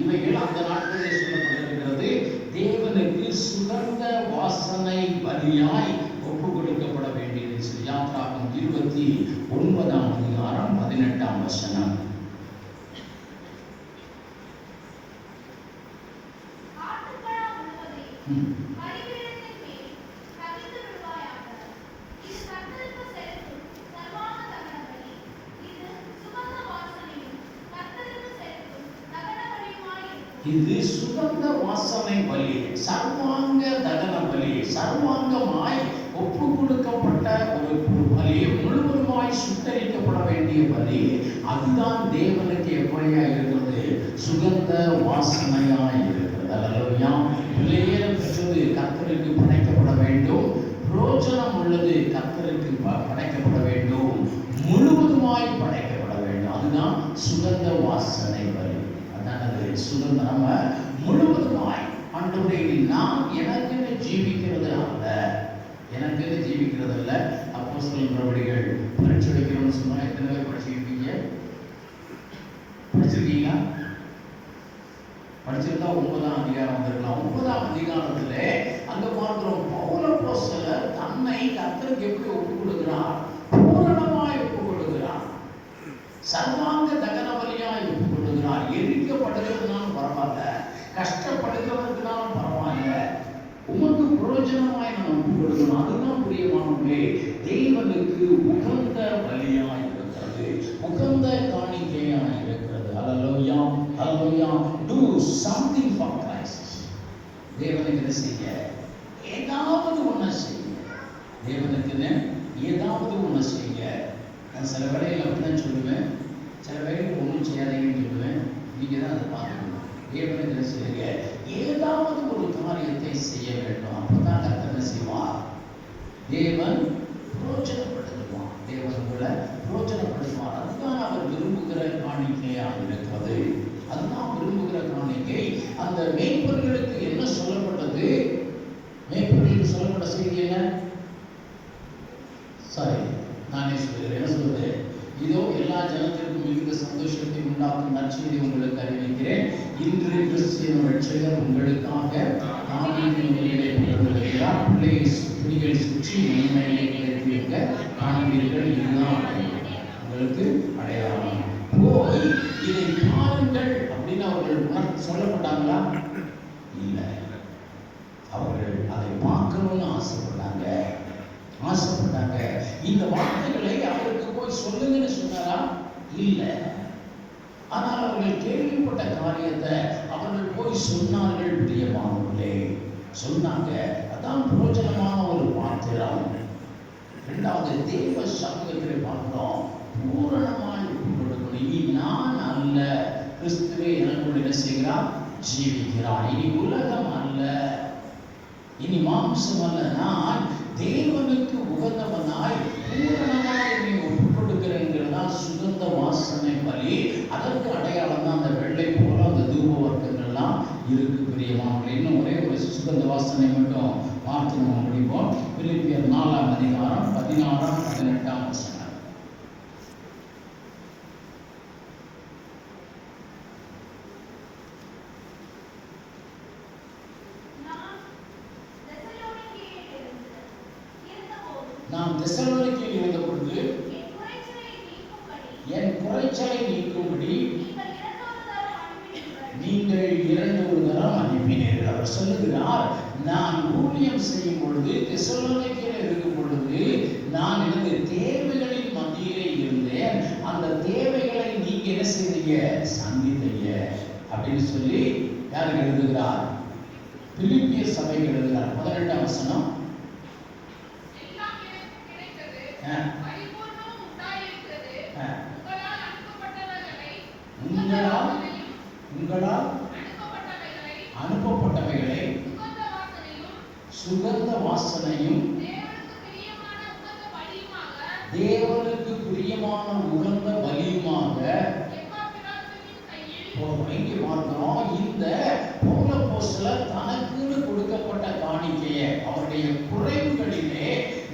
இவைகள் அந்த நாட்களில் சொல்லப்பட்டிருக்கிறது. தேவனுக்கு சுகந்த வாசனை பலியாய் ஒப்பு கொடுக்கப்பட வேண்டியது. யாத்ராகமம் 29ஆம் அதிகாரம் 18ஆம் வசனம். இது சுகந்த வாசனை பலி, சர்வாங்க தகன பலி, சர்வாங்கமாய் ஒப்பு கொடுக்கப்பட்ட ஒரு பலி, முழுவதுமாய் சுட்டரிக்கப்பட வேண்டிய பலி. அதுதான் தேவனுக்கு எப்படியா இருக்கிறது? சுகந்த வாசனையா இருக்கிறது. அல்லேலூயா. விலையேற பெற்றது கர்த்தருக்கு படைக்கப்பட வேண்டும், பிரோஜனம் உள்ளது கர்த்தருக்கு படைக்கப்பட வேண்டும், முழுவதுமாய் படைக்கப்பட வேண்டும். அதுதான் சுகந்த வாசனை பலி. அதான் அது சுகந்த. நம்ம முழுவதுமாய் ஆண்டவரே, நான் எனக்குன்னு ஜீவிக்கிறது அல்ல, எனக்குன்னு ஜீவிக்கிறது அல்ல. அப்போஸ்தலர் நடவடிக்கைகள் பரிசுரைக்கிறோம்னு சொன்னா எத்தனை பேர் படிச்சிருக்கீங்க? படிச்சிருக்கீங்களா? படிச்சிருந்தா 9ஆம் அதிகாரம் வந்திருக்கலாம். 9ஆம் அதிகாரத்துல அங்க பார்க்கிறோம், பவுல் அப்போஸ்தலர் தன்னை கர்த்தருக்கு எப்படி ஒப்பு கொடுக்கிறார்? பூரணமாய் ஒப்பு கொடுக்கிறார், சர்வாங்க தகன பலியாய் ஒப்பு கொடுக்கிறார். எரிக்கப்படுகிறதுனாலும் பரவாயில்ல, கஷ்டப்படுகிறதுனாலும் பரவாயில்ல, உமக்கு பிரயோஜனமாய் நான் ஒப்பு கொடுக்கணும். அதுதான் பிரியமானவர்களே தேவனுக்கு உகந்த பலியாய் இருக்கிறது, உகந்த காணிக்கையாய் இருக்கிறது. அல்லேலூயா, அல்லேலூயா. Do something for Christ. தேவனுக்கு என்ன செய்ய? ஏதாவது ஒண்ணு செய்ய. தேவனுக்கு ஏதாவது ஒண்ணு செய்ய. நான் சில வேளையில் அப்படிதான் சொல்லுவேன், சில வேளையில் ஒன்றும் செய்யாதீங்கன்னு சொல்லுவேன். நீங்க தான் அதை பார்க்கணும். தேவனுக்கு என்ன செய்யுங்க? ஏதாவது ஒரு காரியத்தை செய்ய வேண்டும். அப்பதான் கர்த்தர் என்ன செய்வார்? தேவன் பிரோஜனப்படுத்துவான், தேவன் உங்களை பிரோஜனப்படுத்துவார். அதுதான் அவர் விரும்புகிற காணிக்கையாக இருக்கிறது, அதுதான் விரும்புகிற காணிக்கை. அந்த மேய்ப்பர்களுக்கு என்ன சொல்லப்பட்டது? மேய்ப்பர்களுக்கு சொல்லப்பட்ட செய்தி என்ன? சாரி, நானே சொல்கிறேன். என்ன சொல்றது? இதோ எல்லா ஜனத்திற்கும் மிகுந்த சந்தோஷத்தை உண்டாக்கும் நற்செய்தி உங்களுக்கு அறிவிக்கிறேன். இன்று கிறிஸ்துவின் ரட்சகர் உங்களுக்காக தாவீதின் மலையிலே பிறந்திருக்கிறார். பிள்ளைகள் சுற்றி நன்மையை கிடைத்திருக்க காண்பீர்கள். இதுதான் உங்களுக்கு அடையாளம். போய் இதை பாருங்கள் அப்படின்னு அவர்கள் சொல்லப்பட்டாங்களா? இல்லை, அவர்கள் அதை பார்க்கணும்னு ஆசைப்பட்டாங்க. இந்த வார்த்தைகளை அவருக்கு போய் சொல்லுங்கன்னு சொன்னாரா? இல்லை. ஆனால் அவர்கள் கேள்விப்பட்ட காரியத்தை அவர்கள் போய் சொன்னார்கள். பிரியமானவர்களே, சொன்னாங்க. அதான் பிரயோஜனமான ஒரு பாத்திரம். இரண்டாவது, தேவ சமூகத்தில் பார்க்கிறோம், பூரணமாய் கொடுக்கணும். இனி நான் அல்ல, கிறிஸ்துவே எனக்குள் என்ன செய்கிறார்? ஜீவிக்கிறார். இனி உலகம் அல்ல, இனி மாம்சம் அல்ல, நான் தேவனுக்கு உகந்தவனாய் பூரணமாய் என்னை ஒப்புக் கொடுக்கிறேங்கிறதா சுகந்த வாசனை பலி. அதற்கு அடையாளம் தான் அந்த வெள்ளை போல அந்த தூப வர்க்கங்கள்லாம் இருக்கு. பிரியமானவர்களே, இன்னும் ஒரே ஒரு சுகந்த வாசனை மட்டும் பார்த்து நம்ம முடிப்போம். பிலிப்பியர் 4ஆம் அதிகாரம் 16ஆம் 18ஆம் வசனம். நாம் தெசலோனிக்கேயில் இருந்த பொழுது என் குறைச்சலை நீக்கும்படி நீங்கள் 2 தரம் அனுப்பினீர்கள். அவர் சொல்லுகிறார், நான் ஊழியம் செய்யும் பொழுது தெசலோனிக்கேயில் இருக்கும் பொழுது நான் எனது தேவைகளின் மத்தியிலே இருந்தேன். அந்த தேவைகளை நீங்க என்ன செய்தீங்க? சந்தித்தீங்க அப்படின்னு சொல்லி யாருக்கு எழுதுகிறார்? பிலிப்பியர் சபைக்கு எழுதுகிறார். 18ஆம் வசனம். உங்களால் அனுப்பப்பட்டவைகளை சுகந்த வாசனையும் தேவனுக்கு பிரியமான உகந்த பலியுமாக இங்கே பார்க்கிறோம். இந்த பவுல் அப்போஸ்தலர் தனக்குன்னு கொடுக்கப்பட்ட காணிக்கையை அவருடைய குறைவுகளிலே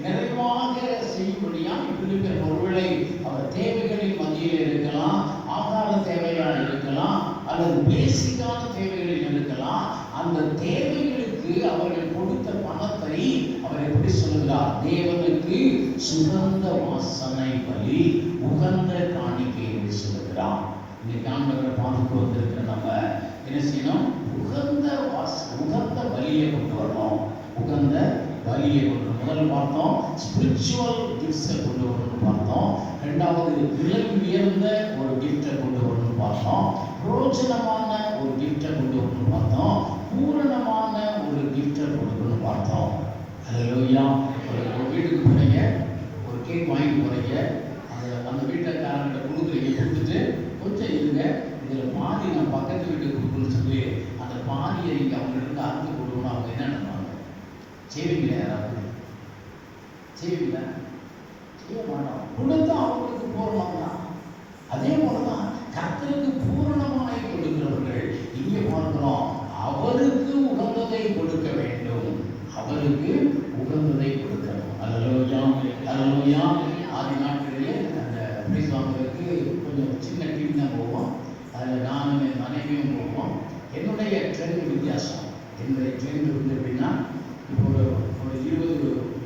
நிறைவாக செய்யும்படியாக பிலிப்பியர் ஒருவேளை அவர் தேவைகளின் மத்தியில் இருக்கலாம், ஆகார தேவையாக இருக்கலாம், அல்லது பேசிக்கான தேவைகளில் இருக்கலாம். அந்த தேவைகளுக்கு அவர்கள் கொடுத்த பணத்தை அவர் எப்படி சொல்லுகிறார்? தேவனுக்கு சுகந்த வாசனை பலி, உகந்த காணிக்கை என்று சொல்லுகிறார். இன்னைக்கு ஆண்டவரை பார்த்து வந்திருக்கிற நம்ம என்ன செய்யணும்? உகந்த பலியை கொண்டு வரணும். உகந்த பலியை கொண்டு முதல் பார்த்தோம், ஸ்பிரிச்சுவல் கிஃப்ட்ஸை கொண்டு வரணும்னு பார்த்தோம். இரண்டாவது, விலை உயர்ந்த ஒரு கிஃப்டை கொண்டு வரணும்னு பார்த்தோம். பிரோஜனமான ஒரு கிஃப்டை கொண்டு வரணும்னு பார்த்தோம், பூரணமான ஒரு கிஃப்டை கொடுக்கணும்னு பார்த்தோம். அல்லேலூயா. ஒரு வீட்டுக்கு போறீங்க, ஒரு கேக் வாங்கிட்டு போறீங்க, அந்த வீட்டுக்காரங்கிட்ட கொடுத்துட்டு கொஞ்சம் இருங்க, இதில் பாதி நான் பக்கத்து வீட்டுக்கு கொடுக்கணும்னு சொல்லி அந்த பாதியை நீங்கள் அவங்களுக்கு அறுத்து கொடுக்கணும். அவங்க என்ன பண்ணுவாங்க? செய்வீங்களா? யாராவது செய்வீங்களா? செய்ய மாட்டோம். கொடுத்தா அவங்களுக்கு பூரணம் தான். அதே போலதான் கர்த்தருக்கு பூரணமாய் கொடுக்கிறவர்கள் இங்கே பார்க்கிறோம், அவருக்கு உகந்ததை கொடுக்க வேண்டும், அவருக்கு உகந்ததை கொடுக்கணும். அல்லேலூயா, அல்லேலூயா. ஆதி நாட்களிலே அந்த பிரைஸ் வாங்குறதுக்கு கொஞ்சம் சின்ன டீம் தான் போவோம். அதில் நானும் என் மனைவியும் போவோம். என்னுடைய ட்ரெண்ட் வித்தியாசம். என்னுடைய ட்ரெண்ட் வந்து எப்படின்னா, இப்போ ஒரு 20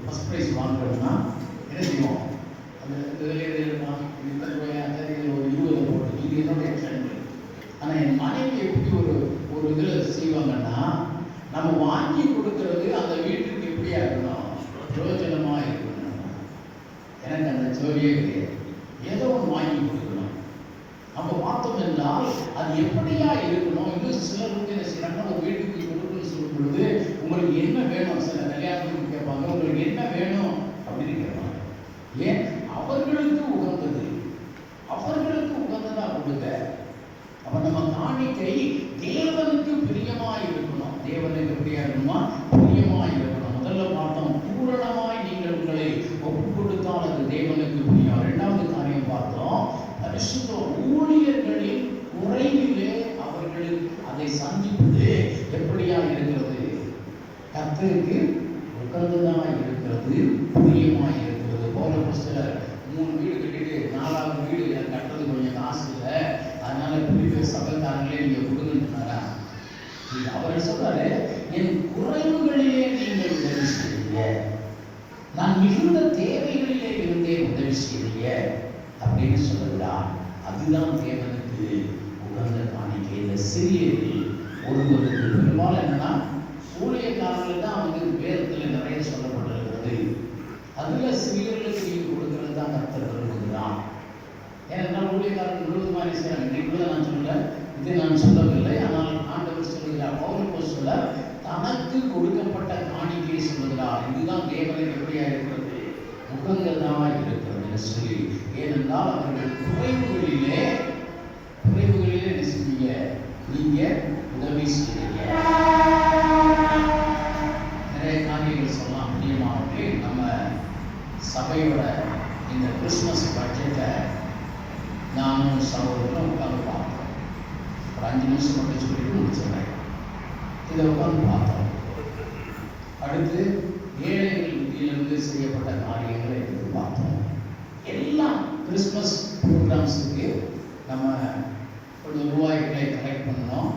ஃபஸ்ட் ப்ரைஸ் வாங்குறோம்னா என்ன செய்வோம்? அந்த ஒரு 20 போட்டு, இது என்னுடைய ட்ரெண்ட். ஆனால் என் மனைவி எப்படி ஒரு இதில் செய்வாங்கன்னா, நம்ம வாங்கி கொடுக்கறது அந்த வீட்டுக்கு எப்படியா இருக்கணும்? பிரயோஜனமாக இருக்கணும். எனக்கு அந்த ஜோலியே கிடையாது. ஏதோ ஒன்று வாங்கி கொடுக்கணும். அப்போ பார்த்தோம் என்றால் அது எப்படியா இருக்கணும்? இன்னும் சிலர் வந்து என்ன செய்யறாங்க, ஒரு வீட்டுக்கு கொடுக்கணும்னு சொல்லும் பொழுது உங்களுக்கு என்ன வேணும்? சில கல்யாணத்துக்கு கேட்பாங்க, உங்களுக்கு என்ன வேணும் அப்படின்னு கேட்பாங்க. ஏன்? அவர்களுக்கு உகந்தது, அவர்களுக்கு உகந்ததா கொடுங்க. அப்ப நம்ம காணிக்கை தேவனுக்கு பிரியமாய் இருக்கணும். தேவனுக்கு எப்படியா இருக்கணுமா? பிரியமாய் இருக்கணும். முதல்ல பார்த்தோம், பூரணமாய் நீங்கள் உங்களை ஒப்பு கொடுத்தால் அது தேவனுக்கு பிரியம். இரண்டாவது காரியம் பார்த்தோம், பரிசுத்த ஊழியர்களின் குறைவிலே அவர்கள் அதை சந்திப்பது எப்படியா இருக்கிறது? கர்த்தருக்கு உகந்ததாய் இருக்கிறது, பிரியமாய் இருக்கிறது. போல சிலர் 3 வீடு கட்டிட்டு 4வது வீடு எனக்கு கட்டுறது கொஞ்சம் காசு இல்லை, அதனால பெரிய சபைக்காரங்களே நீங்க கொடுங்கன்னாரா? அவர் சொல்றாரு, என் குறைவுகளிலே நீங்கள் உதவி செய்யுங்க, நான் மிகுந்த தேவைகளிலே இருந்தே உதவி செய்யுங்க அப்படின்னு சொல்லுகிறார். அதுதான் தேவனுக்கு உகந்த காணிக்கை. இந்த சிறியரில் ஒருவருக்கு பெரும்பாலும் என்னன்னா, ஊழியக்காரர்கள் தான் வந்து வேதத்தில் நிறைய சொல்லப்பட்டிருக்கிறது. அதுல சிறியர்களுக்கு நீங்கள் கொடுக்கிறது தான் கர்த்தர் விரும்புகிறான். ஏனென்றால் ஊழியக்காரர்கள் முழுவதுமாக செய்யறாங்க. இன்னைக்கு நான் சொல்லல, இது நான் சொல்லவில்லை, ஆனால் ஆண்டவர் சொல்லுகிறார், பவுல் சொல்றார், தனக்கு கொடுக்கப்பட்ட காணிக்கையை சொல்லுகிறார். இதுதான் தேவனுக்கு எப்படியா இருக்கிறது? உகந்ததாக இருக்கிறது என்று சொல்லி. ஏனென்றால் அவர்கள் குறைவுகளிலே என்ன செய்வீங்க? நீங்க உதவி செய்வீங்க. நிறைய காரியங்கள் சொல்லலாம். முக்கியமானது நம்ம சபையோட இந்த கிறிஸ்துமஸ் பட்ஜெட்டை நானும் சகோதரர்களும் உட்கார்ந்து பார்த்தோம். ஒரு 5 நிமிஷம் மட்டும் சொல்லிட்டு முடிச்சிடுறேன். இதை உட்கார்ந்து பார்த்தோம். அடுத்து ஏழைகள் விதியிலிருந்து செய்யப்பட்ட காரியங்களை எடுத்து பார்த்தோம். எல்லாம் கிறிஸ்துமஸ் ப்ரோக்ராம்ஸுக்கு நம்ம கொஞ்சம் ரூபாய்களை கலெக்ட் பண்ணோம்.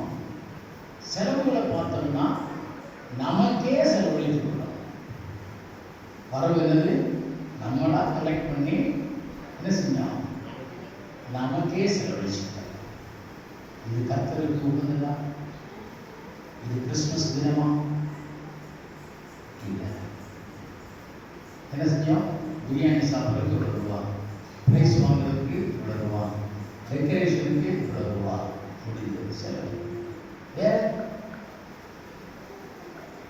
செலவுகளை பார்த்தோம்னா நமக்கே செலவழித்துக்கணும். வரவு என்னது? நம்மளா கலெக்ட் பண்ணி என்ன செஞ்சோம்? நமக்கே செலவழிச்சிட்டோம். இது கர்த்தருக்கு உகந்ததா? இது கிறிஸ்துமஸ் தினமா? இல்லை. என்ன செஞ்சோம்? பிரியாணி சாப்பிட்றதுக்கு இவ்வளோ ரூபா, பிரைஸ் வாங்குறதுக்கு இவ்வளோ ரூபா, டெக்கரேஷனுக்கு இவ்வளோ ரூபா, முடிந்தது செலவு.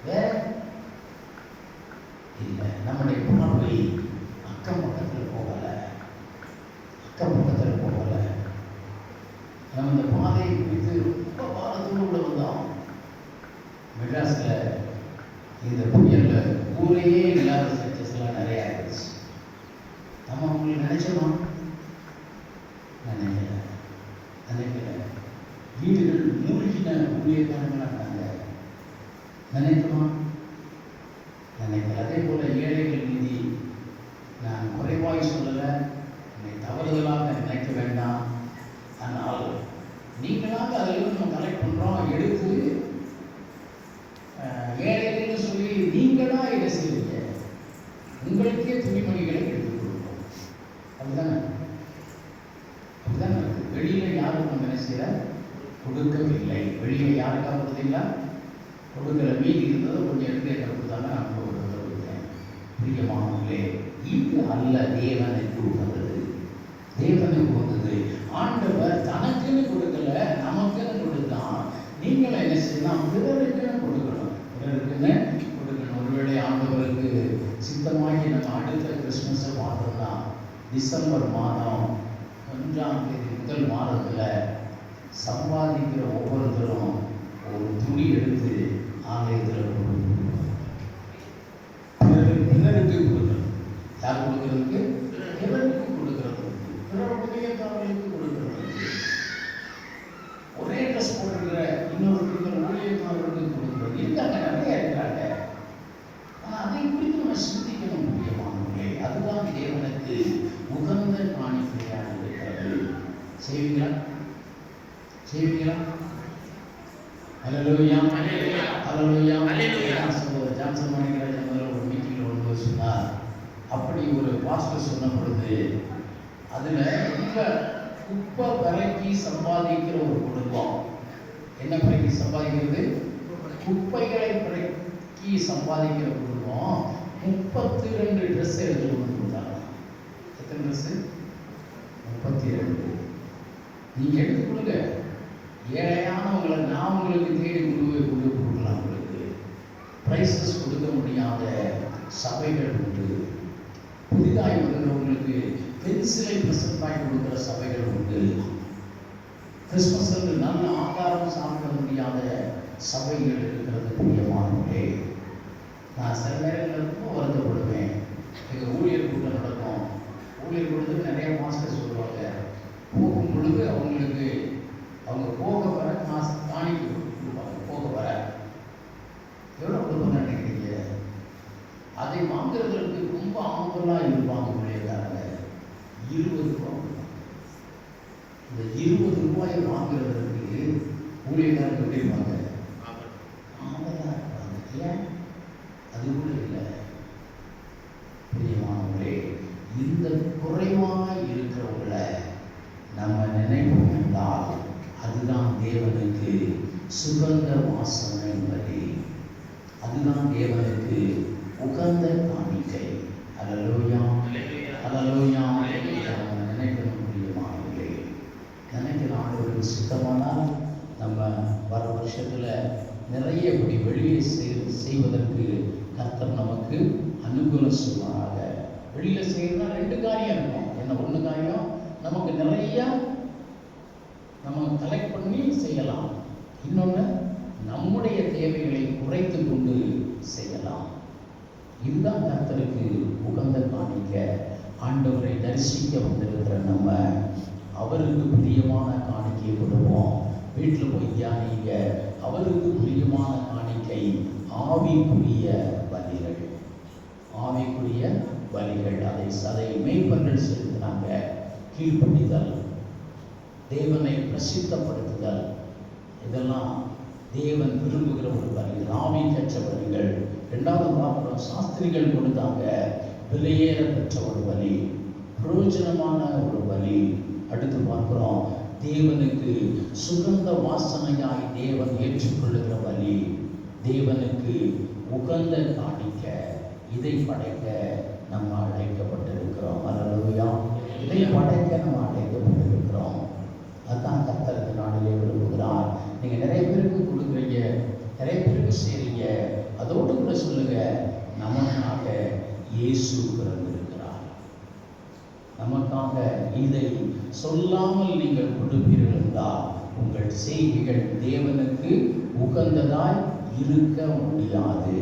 வேற இல்லை. நம்முடைய பார்வை அக்கம் பக்கத்தில் போகலை. நம்ம இந்த பாதையை குறித்து ரொம்ப பாரத்தோடு உள்ள வந்தோம். மெட்ராஸில் இந்த புயலில் ஊரையே இல்லாத சர்ச்சஸ்லாம் நிறைய ஆயிடுச்சு. நம்ம அவங்களுக்கு நினைச்சோமா? நினைக்கல. வீடுகள் மூழ்கின ஊழியக்காரங்களாக இருந்தாங்க. நினைக்குமா? நினைக்கல. அதே போல ஏழைகள் நிதி நான் குறைவாய் சொல்லலை, என்னை தவறுதலாக நினைக்க வேண்டாம். ஆனால் நீங்களாக அதில் நம்ம கலெக்ட் பண்ணுறோம், எடுத்து ஏழைகள்னு சொல்லி நீங்களா இதை செய்வீங்க. உங்களுக்கே துணிமணிகளை எடுத்துக் கொடுப்போம். அப்படிதானே? வெளியில யாரும் நம்ம என்ன செய்யற கொடுக்கவில்லை. வெளியில யாருக்காக கொடுத்தீங்களா? கொடுக்கல. மீதி இருந்ததை கொஞ்சம் எடுத்து கொடுத்தாங்க. நான் கொடுத்தேன். பிரியமானவர்களே, இது அல்ல தேவனுக்கு உகந்தது. தேவனுக்கு உகந்தது ஆண்டவர் தனக்குன்னு கொடுக்கல, நமக்குன்னு கொடுத்தான். டிசம்பர் மாதம் 1ஆம் தேதி முதல் மாதத்தில் சம்பாதிக்கிற ஒவ்வொருத்தரும் ஒரு துணி எடுத்து ஆலயத்தில் கொடுக்கணும். பிறருக்கு கொடுக்கணும். யார் கொடுக்கறதுக்கு? பிறருக்கு கொடுக்கறதுக்கு, பிற ஊழியக்காரர்களுக்கு கொடுக்கறதுக்கு. ஒரே ட்ரெஸ் போட்டுக்கிற இன்னொரு ஊழியக்காரர்களுக்கு கொடுக்கறது இருக்காங்க, நிறைய இருக்கிறாங்க. ஆனால் அதை குறித்து நம்ம சிந்திக்கணும் முக்கியமானவர்களே. அதுதான் தேவனுக்கு உகந்த காணிக்கையாக இருக்கிறது. செய்வீங்களா? செய்வீங்களா? ஹல்லேலூயா, ஹல்லேலூயா, ஹல்லேலூயா. சகோதரர் ஜான்சன் மணிகராஜன் ஒரு மீட்டிங்கில் ஒன்று சொன்னார். அப்படி ஒரு பாஸ்டர் சொன்ன பொழுது அதில் ரொம்ப குப்பை பறக்கி சம்பாதிக்கிற ஒரு குடும்பம். என்ன பறக்கி சம்பாதிக்கிறது? குப்பைகளை பறக்கி சம்பாதிக்கிற குடும்பம் 32 ட்ரெஸ் எடுத்து கொண்டு கொடுத்தாங்க. எத்தனை ட்ரெஸ்? 32. நீங்கள் எடுத்து கொடுங்க. ஏழையானவங்களை நான் உங்களுக்கு தேடி கொண்டு கொடுக்கலாம். உங்களுக்கு ப்ரைஸஸ் கொடுக்க முடியாத சபைகள் உண்டு. புதிதாய் வருகிறவங்களுக்கு பென்சிலை பிரசன்டாய் கொடுக்குற சபைகள் உண்டு. கிறிஸ்மஸ் நல்ல ஆகாரம் சாப்பிட முடியாத சபைகள் இருக்கிறது. பிரியமானவர்களே, நான் சில நேரங்கள் ரொம்ப வருத்தப்படுவேன். எங்கள் ஊழியர் கூட்டம் நடக்கும். ஊழியர் கூட்டத்துக்கு நிறைய மாஸ்டர் சொல்லுவாங்க. போகும் பொழுது அவங்களுக்கு அவங்க போக வர காணிக்கை கொடுப்பாங்க. போக வர எவ்வளோ கொடுப்போம்னு நினைக்கிறீங்க? அதை வாங்குறதுக்கு ரொம்ப ஆம்பலாக இருப்பாங்க ஊழியர்காரங்க. 20 ரூபாய். இந்த 20 ரூபாயை வாங்குறதுக்கு ஊழியர்காரங்க எப்படி இருப்பாங்க? ஆம்பலாக இருப்பாங்க. ஏன்? அது கூட இல்லை. பிரியமானவர்களே, இந்த குறைவாக இருக்கிறவங்களை நம்ம நினைப்போம் என்றால் அதுதான் தேவனுக்கு சுகந்த வாசனை பலி. அதுதான் தேவனுக்கு உகந்த காணிக்கை. ஹல்லேலூயா, ஹல்லேலூயா. நினைக்கணும் பிரியமானவர்களே. நினைக்கிற ஆண்டவருக்கு சுத்தமானால் நம்ம வர வருஷத்தில் நிறைய இப்படி வெளியே செய்வதற்கு கர்த்தர் நமக்கு அனுகூலம் செய்வாராக. வெளியில் செய்யணும்னா 2 காரியம் இருக்கும். என்ன? 1 காரியம், நமக்கு நிறைய நம்ம கலெக்ட் பண்ணி செய்யலாம். இன்னொன்று, நம்முடைய தேவைகளை குறைத்து கொண்டு செய்யலாம். இதுதான் கர்த்தருக்கு உகந்த காணிக்க. ஆண்டவரை தரிசிக்க வந்திருக்கிற நம்ம அவருக்கு பிரியமான காணிக்கையை கொடுப்போம். வீட்டில் போய் தியானிங்க. அவருக்கு பிரியமான காணிக்கை ஆவிக்குரிய பலிகள். ஆவிக்குரிய பலிகள். அதை மேய்ப்பர்கள் செலுத்தினாங்க. கீழ்ப்படிதல், தேவனை பிரசித்தப்படுத்துதல், இதெல்லாம் தேவன் விரும்புகிற ஒரு பலிகள், ஆவி கற்ற பலிகள். 2வது பார்க்கிறோம், சாஸ்திரிகள் கொடுத்தாங்க. விலையேற பெற்ற ஒரு பலி, பிரயோஜனமான ஒரு பலி. அடுத்து பார்க்கிறோம், தேவனுக்கு சுகந்த வாசனையாய் தேவன் ஏற்றுக்கொள்ளுகிற பலி, தேவனுக்கு உகந்த காணிக்க. இதை படைக்க நம்ம அழைக்கப்பட்டிருக்கிறோம். ஹல்லேலூயா. இதை படைக்க நம்ம அழைக்கப்பட்டிருக்கிறோம். அதுதான் கர்த்தர் நாளிலே விரும்புகிறார். நீங்கள் நிறைய பேருக்கு கொடுக்குறீங்க, நிறைய பேருக்கு செய்றீங்க. அதோடு கூட சொல்லுங்க, நமக்காக இயேசு பிறந்திருக்கிறார். நமக்காக இதை சொல்லாமல் நீங்கள் கொடுப்பீர்கள் என்றால் உங்கள் செய்திகள் தேவனுக்கு உகந்ததாய் இருக்க முடியாது.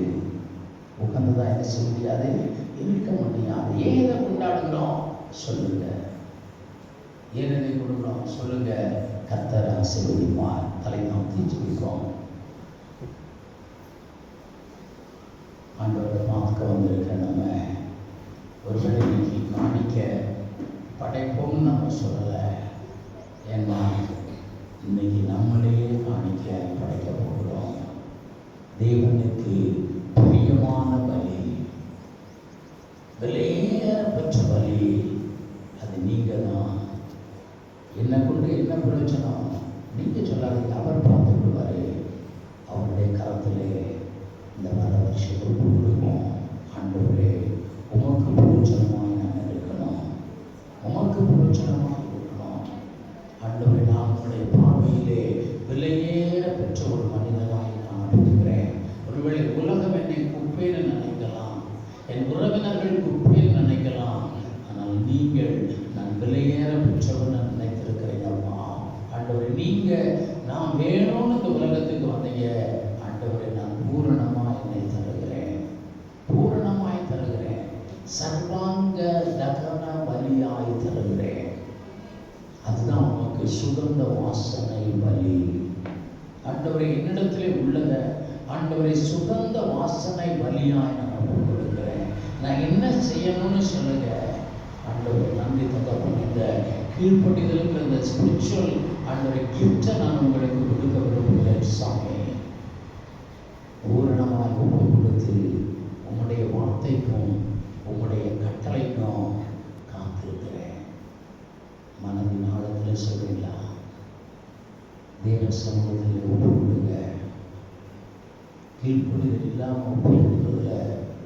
உகந்ததா என்ன செய்ய முடியாது? இருக்க முடியாது. ஏன் இதை கொண்டாடுகிறோம் சொல்லுங்க. ஏன் இதை கொடுக்கிறோம் சொல்லுங்க. கர்த்தர் ஆசீர்வதிப்பார். தலை நாம் தீர்ச்சிருக்கோம். ஆண்டவரை பார்க்க வந்திருக்க நம்ம ஒருவேளை இன்னைக்கு காணிக்க படைப்போம்னு நம்ம சொல்லலை. ஏன்னா இன்னைக்கு நம்மளே காணிக்க படைக்க போகிறோம். தேவனுக்கு பிரியமான பலி, விலையேற பெற்ற பலி. அது நீங்கள் தான். என்னை கொண்டு என்ன பிரயோஜனம்? நீங்கள் சொல்லாதீங்க, அவர் பார்த்து விடுவார். அவருடைய கரத்திலே இந்த வர வருஷத்துக்கு கொடுப்போம். ஆண்டவரே, உமக்கு பிரயோஜனமாய் நான் இருக்கணும், உமக்கு பிரயோஜனமாக இருக்கணும். ஆண்டவரே, நான் உங்களுடைய பார்வையிலே விலையேற பெற்ற ஒரு மனிதனாய் நான் இருக்கிறேன். ஒருவேளை உலகம் என்னை குப்பைன்னு நினைக்கலாம், என் உறவினர்கள் குப்பைன்னு நினைக்கலாம். ஆனால் நீங்கள் விலையேற பெற்றவன் நினைத்திருக்கிறேன் அம்மா. ஆண்டவரே, நீங்க நான் வேணும்னு இந்த உலகத்துக்கு வந்தீங்க. ஆண்டவரே, நான் பூரணமாய் என்னை தருகிறேன், பூரணமாய் தருகிறேன், சர்வாங்க தகன பலியாய் தருகிறேன். அதுதான் உனக்கு சுகந்த வாசனை பலி. ஆண்டவரே, என்னிடத்திலே உள்ளத ஆண்டவரே சுகந்த வாசனை பலியாய் நான் ஒப்புக் கொடுக்கிறேன். நான் என்ன செய்யணும்னு சொல்லுங்க. ஆண்டவரே, நன்றி தகப்பன். இந்த கீழ்ப்படிதலுங்கிற இந்த ஸ்பிரிச்சுவல் ஆண்டவரை கிஃப்டை நான் உங்களுக்கு கொடுக்க விரும்புகிறேன் சாமி. பூரணமாய் ஒப்புக் கொடுத்து உம்முடைய வார்த்தைக்கும் உம்முடைய கட்டளைக்கும் காத்திருக்கிறேன். மனதின் ஆழத்தில் சொல்றீங்களா? தேவ சமூகத்தில் ஒப்புக் கொடுங்க. கீழ்ப்படிதல் இல்லாமல் ஒப்புக் கொடுக்கறதுல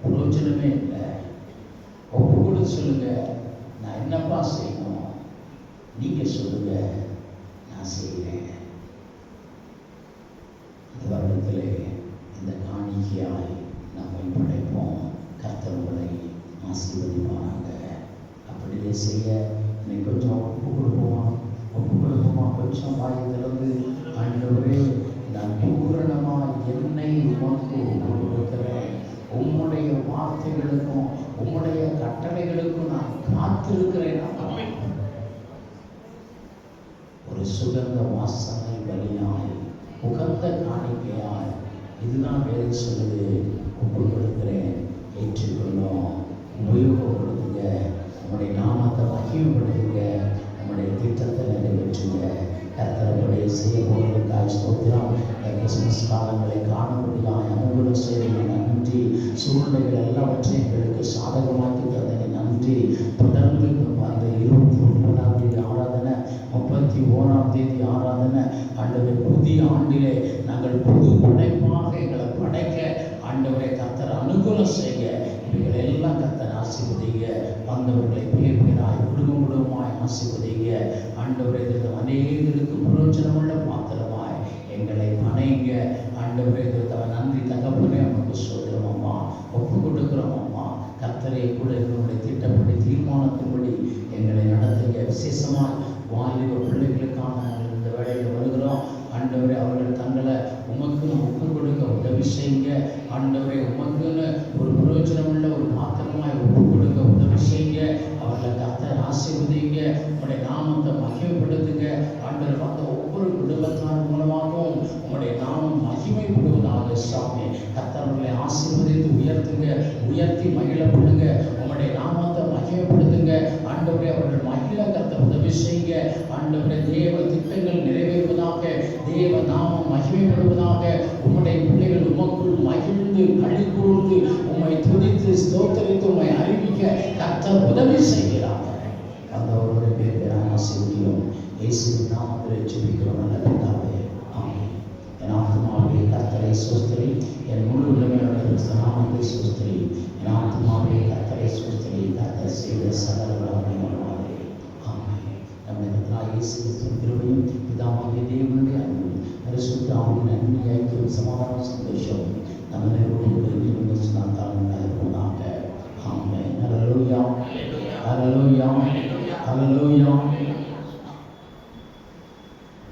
பிரயோஜனமே இல்லை. ஒப்புக் கொடுத்து சொல்லுங்க, நான் என்னப்பா செய்யணும்? நீங்க சொல்லுங்க, நான் செய்கிறேன். இந்த வருடத்திலே இந்த காணிக்கையாய் நம்மை படைப்போம். கர்த்தர் உங்களை ஆசீர்வதிப்பாங்க. அப்படியே செய்ய இன்னைக்கு கொஞ்சம் ஒப்பு கொடுப்போமா? கொஞ்சம் வாயை திறந்து, ஆண்டவரே, நான் பூரணமாக என்னை உமக்கு கொடுக்கிறேன். உம்முடைய வார்த்தைகளுக்கும் உம்முடைய கட்டளைகளுக்கும் நான் காத்திருக்கிறேன். ஒரு சுகந்த வாசனை பலியாய், உகந்த காணிக்கையாய், இதுதான் வேலை சொல்லுது. ஒப்பு கொடுக்கிறேன், ஏற்றுக்கொள்ளும், உபயோகப்படுத்துங்க, நம்முடைய நாமத்தை மகிமைப்படுத்துங்க, நம்முடைய திட்டத்தை நிறைவேற்றுங்க. கர்த்தருடைய செய்ய போவதற்காக ஸ்தோத்திரம். கிறிஸ்துமஸ் காலங்களை காணக்கூடியாய் அனுகூலம் செய்வதை நன்றி. சூழ்நிலைகள் எல்லாவற்றையும் எங்களுக்கு சாதகமாக்கி தந்ததை நன்றி. தொடர்ந்து அந்த 29ஆம் தேதி ஆராதனை, 31ஆம் தேதி ஆராதனை, ஆண்டவரை புதிய ஆண்டிலே நாங்கள் புது படைப்பாக எங்களை படைக்க ஆண்டவரை கர்த்தர் அனுகூலம் செய்ய இவைகள் எல்லாம் கர்த்தர் ஆசீர்வதிங்க. வந்தவர்களை பேர் பேராய் குடும்பமாய் ஆசீர்வதிங்க. ஆண்டவரை அநேகருக்கு பிரயோஜனமுள்ள பாத்திரமாய் எங்களை அணைங்க. ஆண்டவரை நன்றி தகப்பனே, நமக்கு சொல்கிறோம் அம்மா, ஒப்பு கொடுக்கிறோம் அம்மா. கர்த்தரை கூட எங்களுடைய திட்டப்படி தீர்மானத்தின்படி எங்களை நடத்துங்க. விசேஷமாக வாலிப பிள்ளைகளுக்காக நாங்கள் இந்த வேலையில் வருகிறோம். ஆண்டவரே, அவர்கள் தங்களை உமக்குன்னு ஒப்பு கொடுக்க உதவி செய்யுங்க. ஆண்டவரே, உமக்குன்னு ஒரு பிரயோஜனமுள்ள ஒரு பாத்திரமாய் ஒப்பு கொடுக்க உதவி செய்யுங்க. அவர்களை கர்த்தர் ஆசீர்வதிங்க, உங்களுடைய நாமத்தை மகிமைப்படுத்துங்க. ஆண்டவர் வந்த ஒவ்வொரு குடும்பத்தார் மூலமாகவும் உங்களுடைய நாமம் மகிமைப்படுவதாக சாமி. கர்த்தர்களை ஆசீர்வதித்து உயர்த்துங்க, உயர்த்தி மகிழ பண்ணுங்க, உங்களுடைய நாமத்தை மகிமைப்படுத்துங்க. ஆண்டவரே, அவர்கள் மகிழ கர்த்தர் உதவி செய்யுங்க. ஆண்டவரே, தேவ திட்டங்கள் நிறைவேறுவதாக, தேவ நாமம் மகிமைப்படுவதாக. உம்முடைய பிள்ளைகள் உமக்குள் மகிழ்ந்து களி கூர்ந்து உம்மை துதித்து ஸ்தோத்தரித்து உம்மை அறிவிக்க கர்த்தர் உதவி செய்கிறார். வந்தவருடைய பேர் ஆசீர்வதியும் இயேசுவின் நாமத்தில் ஜெபிக்கிறோம் நல்ல பிதாவே, ஆமென். என் ஆத்துமாவே கர்த்தரை ஸ்தோத்திரி, என் முழு உள்ளமையோட நாமத்தை ஸ்தோத்திரி. என் ஆத்துமாவே கர்த்தரை ஸ்தோத்திரி, கர்த்தர் செய்த சகல வல்லமையுள்ளவரே, ஆமென். நம்முடைய கர்த்தராகிய இயேசு கிறிஸ்துவின் கிருபையும் பிதாவாகிய தேவனுடைய அன்பும் பரிசுத்த ஆவியின் அன்பின் ஐக்கியம் சமாதானம் சந்தோஷம் நம்ம நிறுவனங்களுக்கு சுனாந்தால் உண்டாயிருப்பதாக. ஆமென். ஹல்லேலூயா, ஹல்லேலூயா, ஹல்லேலூயா.